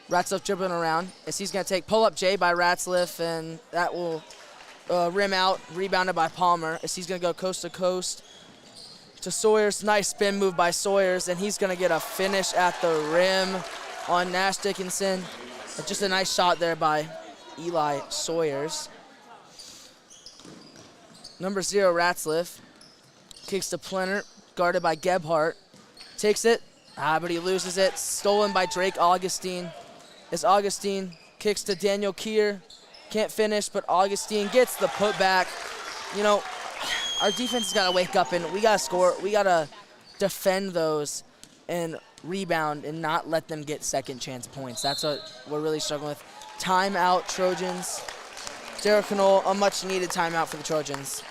Ratzlaff dribbling around as he's going to take pull-up J by Ratzlaff, and that will rim out, rebounded by Palmer as he's going to go coast to coast to Sawyers. Nice spin move by Sawyers, and he's going to get a finish at the rim on Nash Dickinson. Just a nice shot there by Eli Sawyers. Number 0, Ratzlaff. Kicks to Plenner, guarded by Gebhardt. Takes it, but he loses it. Stolen by Drake Augustine. As Augustine kicks to Daniel Keir. Can't finish, but Augustine gets the putback. You know, our defense has got to wake up, and we got to score. We got to defend those and rebound and not let them get second chance points. That's what we're really struggling with. Timeout, Trojans. Derek Knoll, a much needed timeout for the Trojans.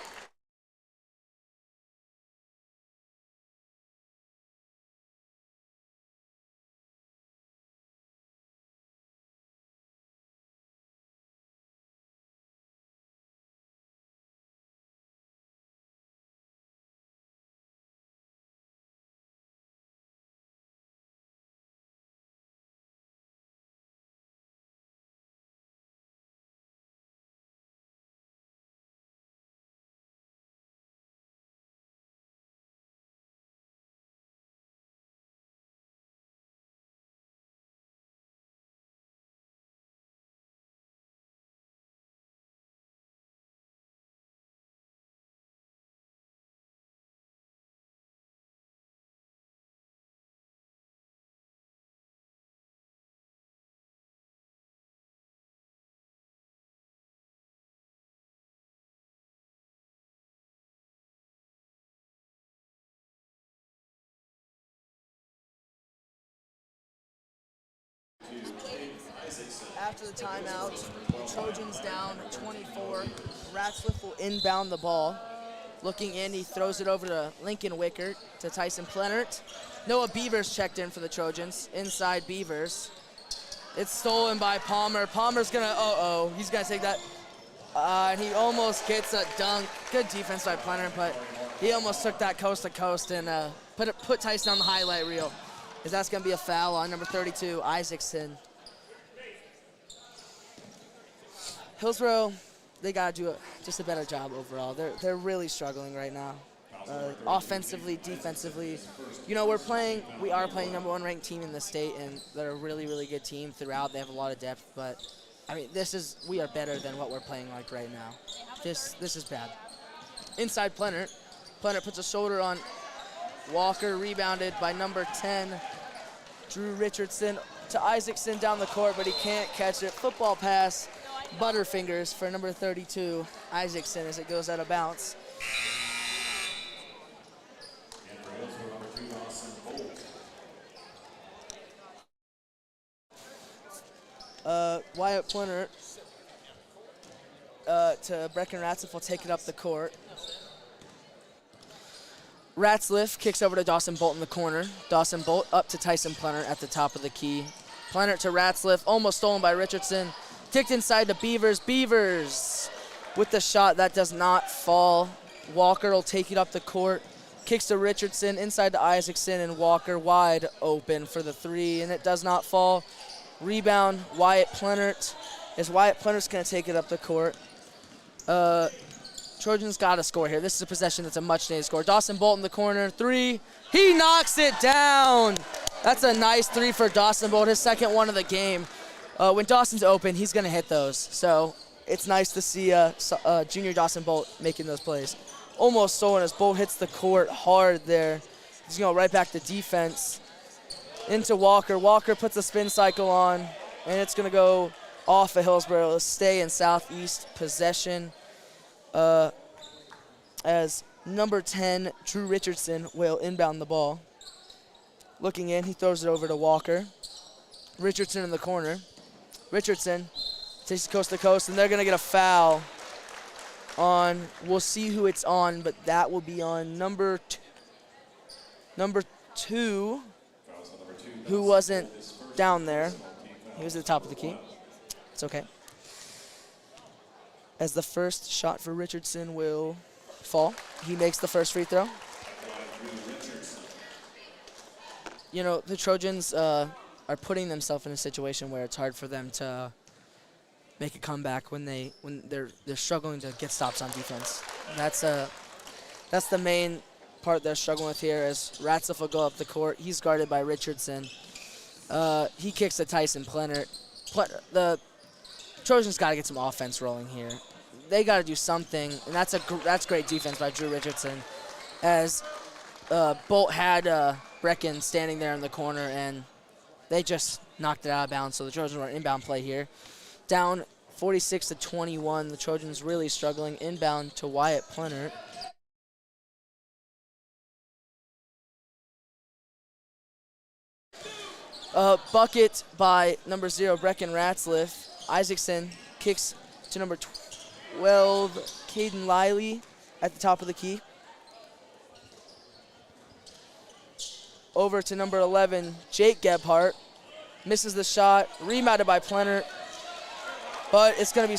After the timeout, Trojans down 24. Ratzliff will inbound the ball. Looking in, he throws it over to Lincoln Wickert to Tyson Plenert. Noah Beavers checked in for the Trojans. Inside Beavers. It's stolen by Palmer. Palmer's gonna, he's gonna take that. And he almost gets a dunk. Good defense by Plenert, but he almost took that coast to coast and put Tyson on the highlight reel. Because that's gonna be a foul on number 32, Isaacson. Hillsboro, they gotta do just a better job overall. They're really struggling right now, offensively, defensively. You know, we are playing #1 ranked team in the state, and they're a really, really good team throughout. They have a lot of depth, but I mean, we are better than what we're playing like right now. This is bad. Inside Plenert. Plenert puts a shoulder on Walker, rebounded by number 10, Drew Richardson, to Isaacson down the court, but he can't catch it. Football pass. Butterfingers for number 32, Isaacson, as it goes out of bounds. Wyatt Plenert to Brecken Ratzliff will take it up the court. Ratzliff kicks over to Dawson Bolt in the corner. Dawson Bolt up to Tyson Plenert at the top of the key. Plenert to Ratzliff, almost stolen by Richardson. Kicked inside to Beavers. Beavers with the shot that does not fall. Walker will take it up the court. Kicks to Richardson, inside to Isaacson, and Walker wide open for the three, and it does not fall. Rebound, Wyatt Plenert. As Wyatt Plenert's going to take it up the court. Trojans got to score here. This is a possession that's a much-needed score. Dawson Bolt in the corner, three. He knocks it down. That's a nice three for Dawson Bolt, his second one of the game. When Dawson's open, he's going to hit those. So it's nice to see junior Dawson Bolt making those plays. Almost stolen as Bolt hits the court hard there. He's going to go right back to defense. Into Walker. Walker puts a spin cycle on, and it's going to go off of Hillsboro. It'll stay in southeast possession as number 10, Drew Richardson, will inbound the ball. Looking in, he throws it over to Walker. Richardson in the corner. Richardson takes it coast to coast, and they're going to get a foul on, we'll see who it's on, but that will be on number two, who wasn't down there. He was at the top of the key. It's okay. As the first shot for Richardson will fall. He makes the first free throw. You know, the Trojans are putting themselves in a situation where it's hard for them to make a comeback when they're struggling to get stops on defense. That's the main part they're struggling with here, as Ratzliff will go up the court. He's guarded by Richardson. He kicks to Tyson Plenert. The Trojans got to get some offense rolling here. They got to do something, and that's great defense by Drew Richardson, as Bolt had Brecken standing there in the corner, and they just knocked it out of bounds. So the Trojans were inbound play here. Down 46-21. The Trojans really struggling. Inbound to Wyatt Plenert. Bucket by number 0, Brecken Ratzliff. Isaacson kicks to number 12, Caden Liley at the top of the key. Over to number 11, Jake Gebhardt. Misses the shot, rebounded by Plenert. But it's going to be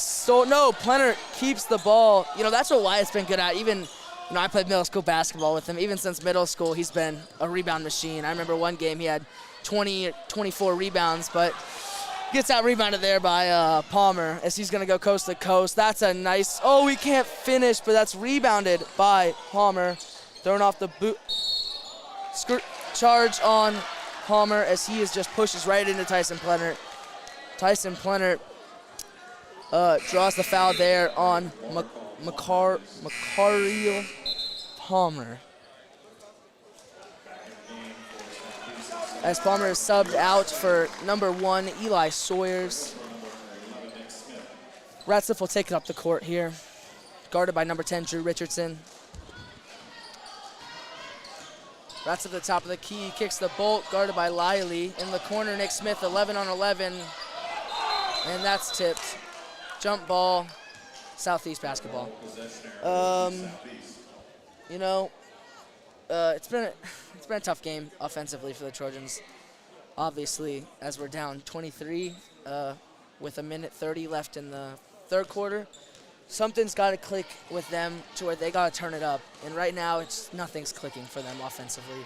no, Plenert keeps the ball. You know, that's what Wyatt's been good at. Even, I played middle school basketball with him. Even since middle school, he's been a rebound machine. I remember one game he had 20 or 24 rebounds, but gets out rebounded there by Palmer as he's going to go coast to coast. That's a nice, we can't finish, but that's rebounded by Palmer. Thrown off the boot. Charge on Palmer as he just pushes right into Tyson Plenert. Tyson Plenert draws the foul there on Macariel Palmer. As Palmer is subbed out for number 1, Eli Sawyers. Ratzliff will take it up the court here. Guarded by number 10, Drew Richardson. That's at the top of the key, kicks the bolt, guarded by Lively. In the corner, Nick Smith, 11 on 11, and that's tipped. Jump ball, Southeast basketball. You know, it's been a tough game offensively for the Trojans. Obviously, as we're down 23 with 1:30 left in the third quarter, something's got to click with them to where they got to turn it up. And right now, nothing's clicking for them offensively.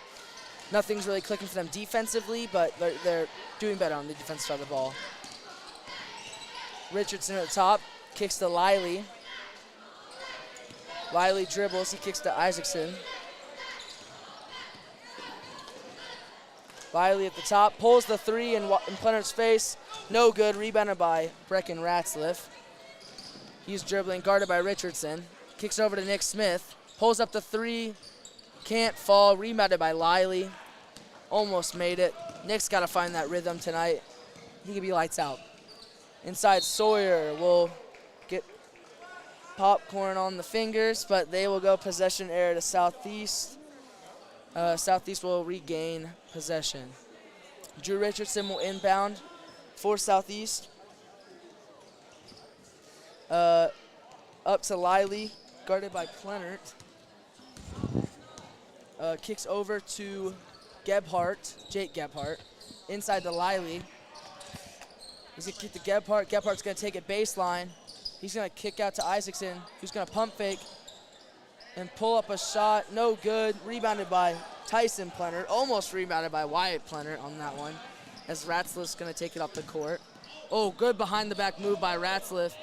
Nothing's really clicking for them defensively, but they're doing better on the defensive side of the ball. Richardson at the top, kicks to Lively. Lively dribbles, he kicks to Isaacson. Lively at the top, pulls the three in Plennert's face. No good, rebounded by Brecken Ratzliff. He's dribbling, guarded by Richardson. Kicks over to Nick Smith, pulls up the three, can't fall, rebounded by Lively. Almost made it. Nick's got to find that rhythm tonight. He could be lights out. Inside, Sawyer will get popcorn on the fingers, but they will go possession error to Southeast. Southeast will regain possession. Drew Richardson will inbound for Southeast. Up to Lively, guarded by Plenert. Kicks over to Jake Gebhardt. Inside to Lively. He's going to kick to Gebhardt. Gebhardt's going to take it baseline. He's going to kick out to Isaacson, who's going to pump fake and pull up a shot. No good. Rebounded by Tyson Plenert. Almost rebounded by Wyatt Plenert on that one, as Ratzliff's going to take it up the court. Oh, good behind-the-back move by Ratzliff.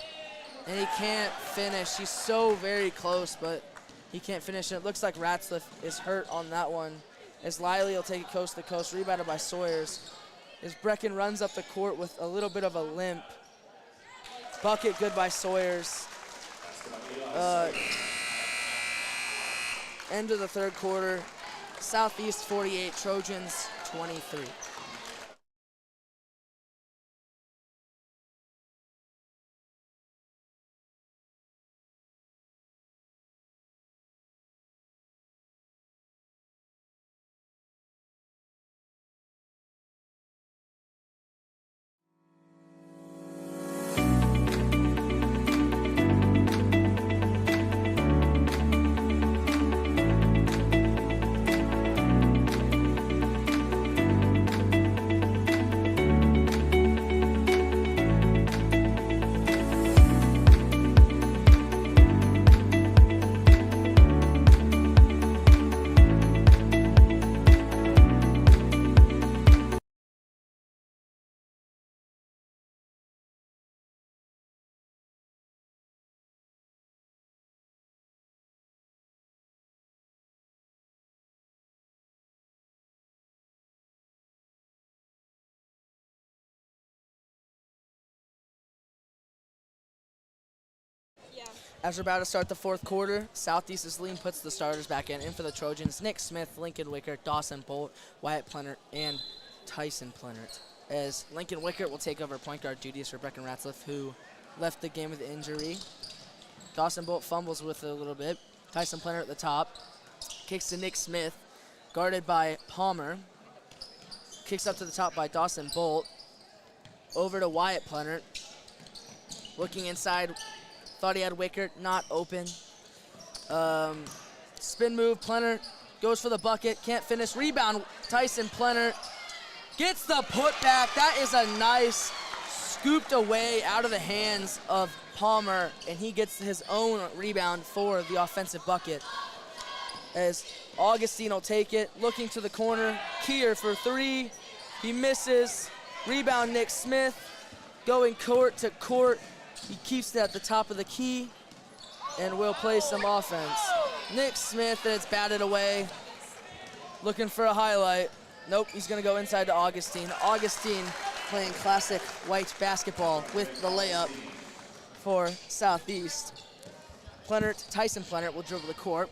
And he can't finish. He's so very close, but he can't finish. And it looks like Ratzliff is hurt on that one, as Lively will take it coast to coast, rebounded by Sawyers. As Brecken runs up the court with a little bit of a limp. Bucket good by Sawyers. End of the third quarter. Southeast 48, Trojans 23. As we're about to start the fourth quarter, Southeast Saline puts the starters back in for the Trojans. Nick Smith, Lincoln Wickert, Dawson Bolt, Wyatt Plenert, and Tyson Plenert. As Lincoln Wickert will take over point guard duties for Brecken Ratzliff, who left the game with injury. Dawson Bolt fumbles with it a little bit. Tyson Plenert at the top. Kicks to Nick Smith, guarded by Palmer. Kicks up to the top by Dawson Bolt. Over to Wyatt Plenert. Looking inside. Thought he had Wickert, not open. Spin move, Plenert goes for the bucket, can't finish. Rebound, Tyson Plenert gets the putback. That is a nice scooped away out of the hands of Palmer, and he gets his own rebound for the offensive bucket. As Augustine will take it, looking to the corner. Keir for three, he misses. Rebound, Nick Smith, going court to court. He keeps it at the top of the key and will play some offense. Nick Smith, and it's batted away. Looking for a highlight. Nope, he's going to go inside to Augustine. Augustine playing classic white basketball with the layup for Southeast. Tyson Plenert will dribble the court.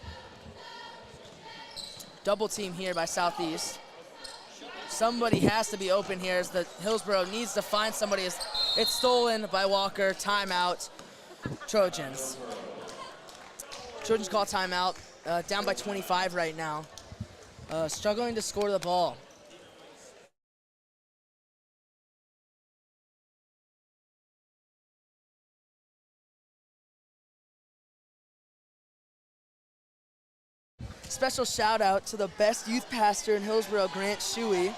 Double team here by Southeast. Somebody has to be open here as the Hillsboro needs to find somebody. It's stolen by Walker. Timeout. Trojans. Trojans call timeout. Down by 25 right now. Struggling to score the ball. Special shout out to the best youth pastor in Hillsboro, Grant Shuey.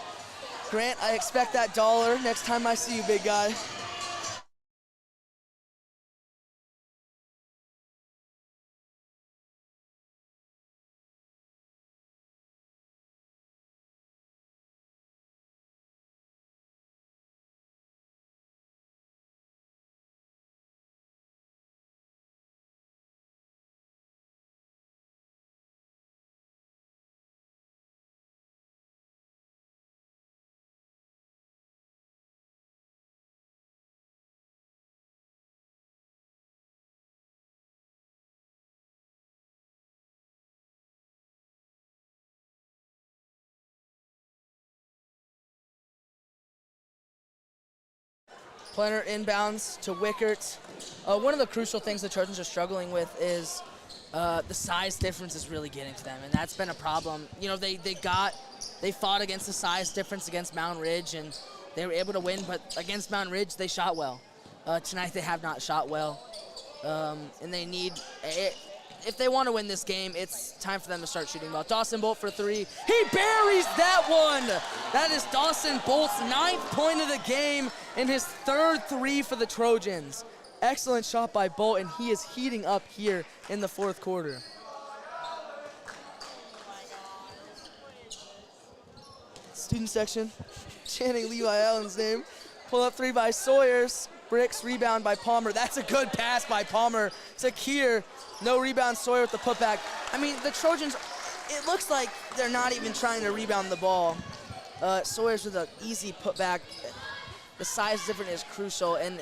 Grant, I expect that $1 next time I see you, big guy. Plenner inbounds to Wickert. One of the crucial things the Trojans are struggling with is the size difference is really getting to them, and that's been a problem. You know, they fought against the size difference against Mountain Ridge, and they were able to win, but against Mountain Ridge, they shot well. Tonight, they have not shot well, and they need, if they want to win this game, it's time for them to start shooting well. Dawson Bolt for 3. He buries that one! That is Dawson Bolt's 9th point of the game and his 3rd 3 for the Trojans. Excellent shot by Bolt, and he is heating up here in the 4th quarter. Student section, chanting Levi Allen's name. Pull up 3 by Sawyers. Bricks, rebound by Palmer. That's a good pass by Palmer to Kier. No rebound, Sawyer with the putback. I mean, the Trojans, it looks like they're not even trying to rebound the ball. Sawyers with an easy putback. The size difference is crucial, and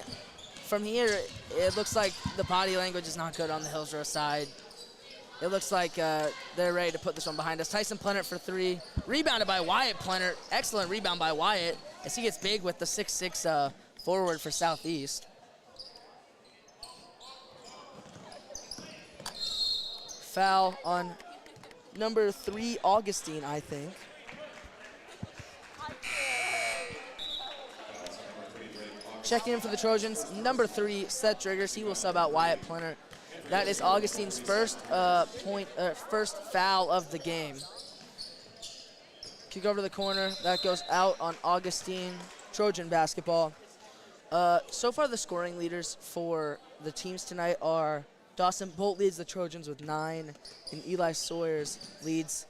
from here, it looks like the body language is not good on the Hillsboro side. It looks like they're ready to put this one behind us. Tyson Plennert for 3. Rebounded by Wyatt Plennert. Excellent rebound by Wyatt as he gets big with the 6'6" forward for Southeast. Foul on number 3, Augustine, I think. Checking in for the Trojans, number 3, Seth Driggers. He will sub out Wyatt Plennert. That is Augustine's first first foul of the game. Kick over to the corner. That goes out on Augustine. Trojan basketball. So far, the scoring leaders for the teams tonight are Dawson Bolt leads the Trojans with 9, and Eli Sawyers leads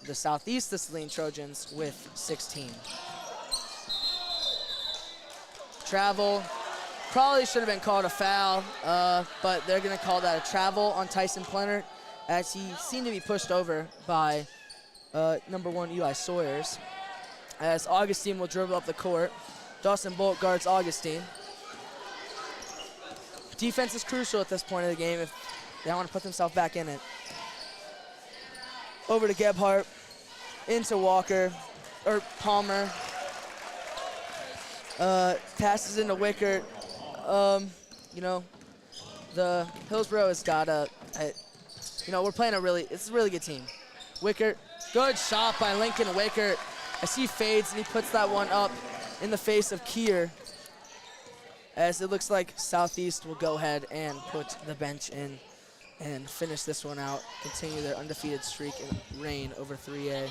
the Southeast the Saline Trojans with 16. Travel. Probably should have been called a foul, but they're going to call that a travel on Tyson Plennert as he seemed to be pushed over by number 1, Eli Sawyers. As Augustine will dribble up the court. Dawson Bolt guards Augustine. Defense is crucial at this point of the game if they want to put themselves back in it. Over to Gebhardt, into Walker, or Palmer. Passes into Wickert. You know, the Hillsboro has got we're playing it's a really good team. Wickert, good shot by Lincoln Wickert as he fades and he puts that one up in the face of Kier. As it looks like Southeast will go ahead and put the bench in and finish this one out, continue their undefeated streak and reign over 3A.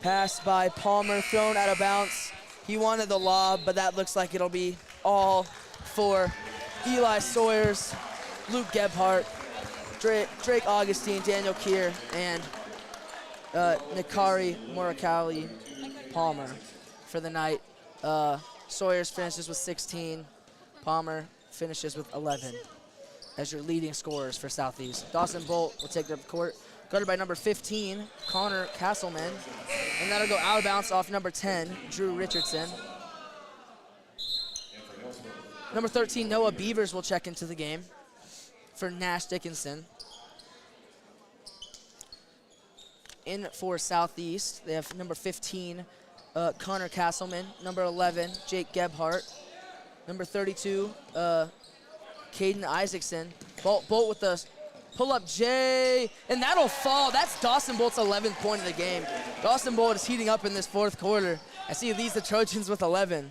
Pass by Palmer, thrown out of bounds. He wanted the lob, but that looks like it'll be all for Eli Sawyers, Luke Gebhardt, Drake Augustine, Daniel Kier, and Nikari Murakali Palmer for the night. Sawyers finishes with 16. Palmer finishes with 11 as your leading scorers for Southeast. Dawson Bolt will take the court, guarded by number 15, Connor Castleman, and that'll go out of bounds off number 10, Drew Richardson. Number 13, Noah Beavers will check into the game for Nash Dickinson. In for Southeast, they have number 15, Connor Castleman, number 11, Jake Gebhardt, number 32, Caden Isaacson. Bolt with the Pull-up J, and that'll fall. That's Dawson Bolt's 11th point of the game. Dawson Bolt is heating up in this fourth quarter as he leads the Trojans with 11.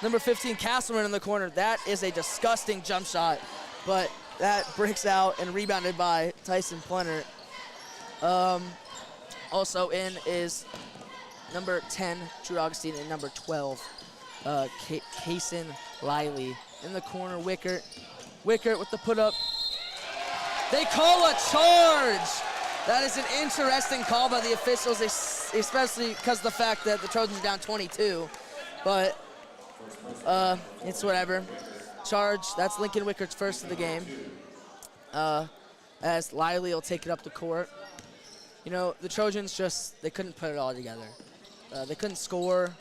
Number 15, Castleman in the corner. That is a disgusting jump shot, but that breaks out and rebounded by Tyson Plenner. Also in is number 10, Drew Augustine, and number 12, Kaysen Liley. In the corner, Wickert. Wickert with the put-up. They call a charge. That is an interesting call by the officials, especially because of the fact that the Trojans are down 22. But it's whatever. Charge, that's Lincoln Wickert's first of the game. As Liley will take it up the court. You know, the Trojans they couldn't put it all together. They couldn't score.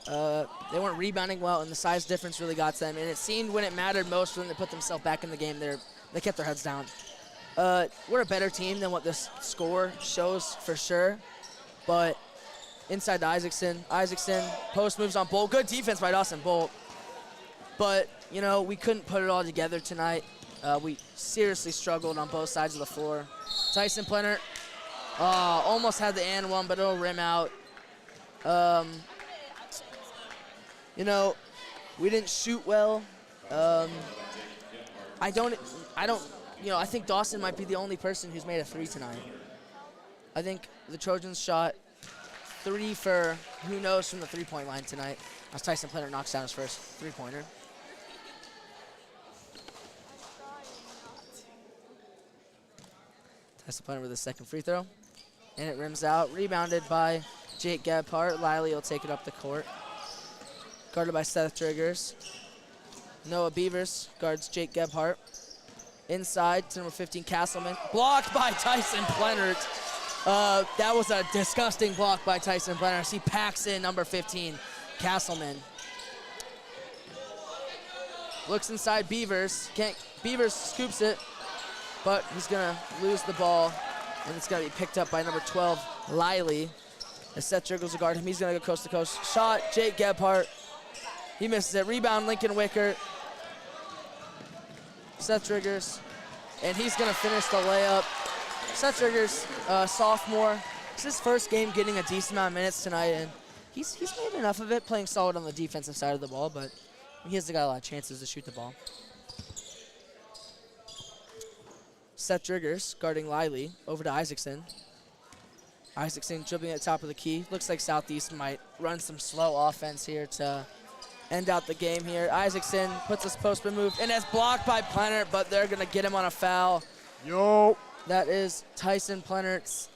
They weren't rebounding well, and the size difference really got to them. And it seemed when it mattered most for them to put themselves back in the game, they kept their heads down. We're a better team than what this score shows for sure. But inside to Isaacson. Isaacson, post moves on Bolt. Good defense by Dawson Bolt. But, you know, we couldn't put it all together tonight. We seriously struggled on both sides of the floor. Tyson Plenner almost had the and one, but it'll rim out. You know, we didn't shoot well. I think Dawson might be the only person who's made a three tonight. I think the Trojans shot 3 for who knows from the three-point line tonight, as Tyson Plenner knocks down his first three-pointer. Tyson Plenner with his second free throw. And it rims out, rebounded by Jake Gebhardt. Liley will take it up the court. Guarded by Seth Triggers. Noah Beavers guards Jake Gebhardt. Inside to number 15, Castleman. Blocked by Tyson Plenner. That was a disgusting block by Tyson Plenner. He packs in number 15, Castleman. Looks inside Beavers. Beavers scoops it, but he's gonna lose the ball, and it's gonna be picked up by number 12, Liley. As Seth Triggers will guard him, he's gonna go coast to coast. Shot, Jake Gebhardt. He misses it. Rebound, Lincoln Wickert. Seth Triggers, and he's gonna finish the layup. Seth Triggers, sophomore. It's his first game getting a decent amount of minutes tonight, and he's made enough of it, playing solid on the defensive side of the ball, but he hasn't got a lot of chances to shoot the ball. Seth Triggers guarding Liley, over to Isaacson. Isaacson dribbling at the top of the key. Looks like Southeast might run some slow offense here to end out the game here. Isaacson puts his post-spin move, and that's blocked by Plenner, but they're gonna get him on a foul. Yo. That is Tyson Plenner's,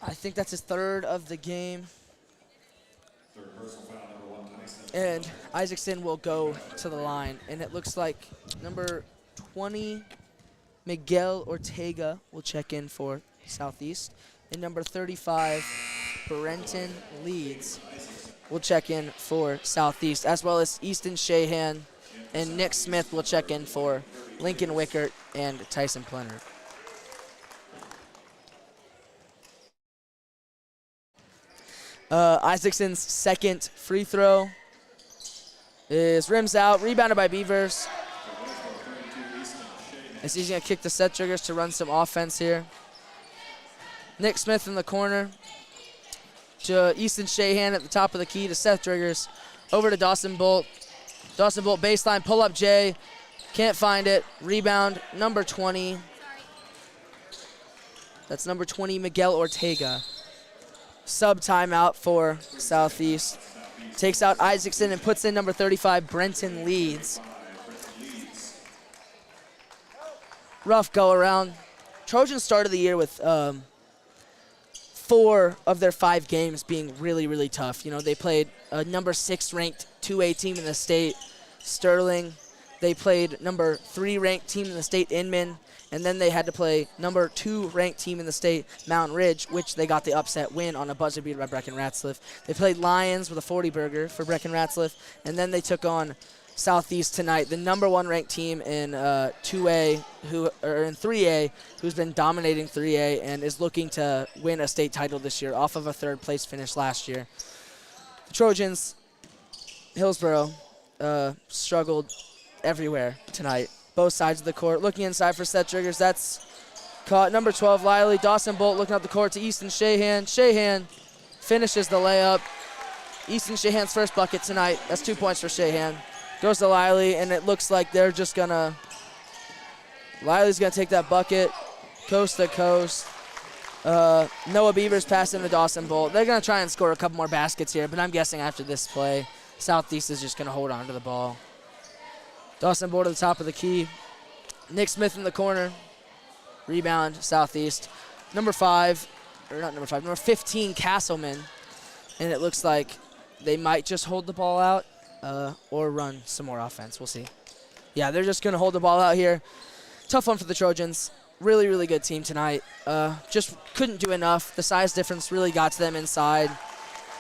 I think that's his third of the game. And Isaacson will go to the line, and it looks like number 20, Miguel Ortega, will check in for Southeast, and number 35, Brenton Leeds, will check in for Southeast, as well as Easton Shahan and Nick Smith will check in for Lincoln Wickert and Tyson Plenner. Isaacson's second free throw is rims out, rebounded by Beavers. As he's gonna kick the Seth Triggers to run some offense here. Nick Smith in the corner to Easton Shahan at the top of the key to Seth Triggers. Over to Dawson Bolt. Dawson Bolt baseline, pull up J. Can't find it. Rebound, number 20. That's number 20, Miguel Ortega. Sub timeout for Southeast. Takes out Isaacson and puts in number 35, Brenton Leeds. Rough go around. Trojans started the year with 4 of their 5 games being really, really tough. You know, they played a number 6 ranked 2A team in the state, Sterling. They played number 3 ranked team in the state, Inman. And then they had to play number 2 ranked team in the state, Mountain Ridge, which they got the upset win on a buzzer beater by Brecken Ratzliff. They played Lions with a 40-burger for Brecken Ratzliff. And then they took on Southeast tonight, the number 1 ranked team in 2A, or in 3A, who's been dominating 3A and is looking to win a state title this year off of a 3rd place finish last year. The Trojans, Hillsboro, struggled everywhere tonight, both sides of the court. Looking inside for set triggers. That's caught. Number 12, Lively. Dawson Bolt looking up the court to Easton Shahan. Shahan finishes the layup. Easton Shahan's first bucket tonight. That's 2 points for Shahan. Goes to Lively, and it looks like they're just going to – Lively's going to take that bucket coast to coast. Noah Beavers passing to Dawson Bolt. They're going to try and score a couple more baskets here, but I'm guessing after this play, Southeast is just going to hold on to the ball. Dawson Bolt at the top of the key. Nick Smith in the corner. Rebound, Southeast. Number 15, Castleman. And it looks like they might just hold the ball out or run some more offense. We'll see. Yeah, they're just going to hold the ball out here. Tough one for the Trojans. Really, really good team tonight. Just couldn't do enough. The size difference really got to them inside.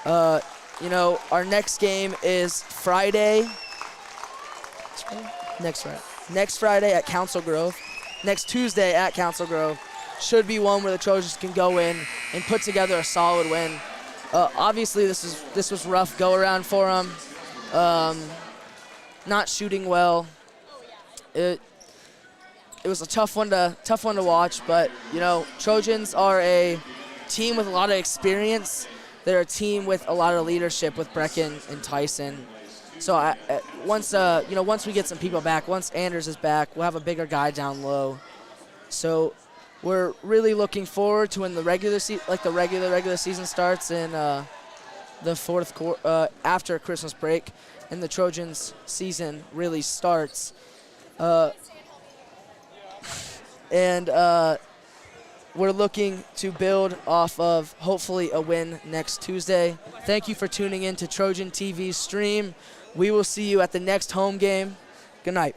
You know, our next game is Friday. Next Friday at Council Grove. Next Tuesday at Council Grove. Should be one where the Trojans can go in and put together a solid win. Obviously, this was rough go around for them. Not shooting well. It was a tough one to watch, but you know, Trojans are a team with a lot of experience. They're a team with a lot of leadership with Brecken and Tyson. So once we get some people back, once Anders is back, we'll have a bigger guy down low. So we're really looking forward to when the regular season starts in the fourth quarter after Christmas break, and the Trojans season really starts. And we're looking to build off of hopefully a win next Tuesday. Thank you for tuning in to Trojan TV's stream. We will see you at the next home game. Good night.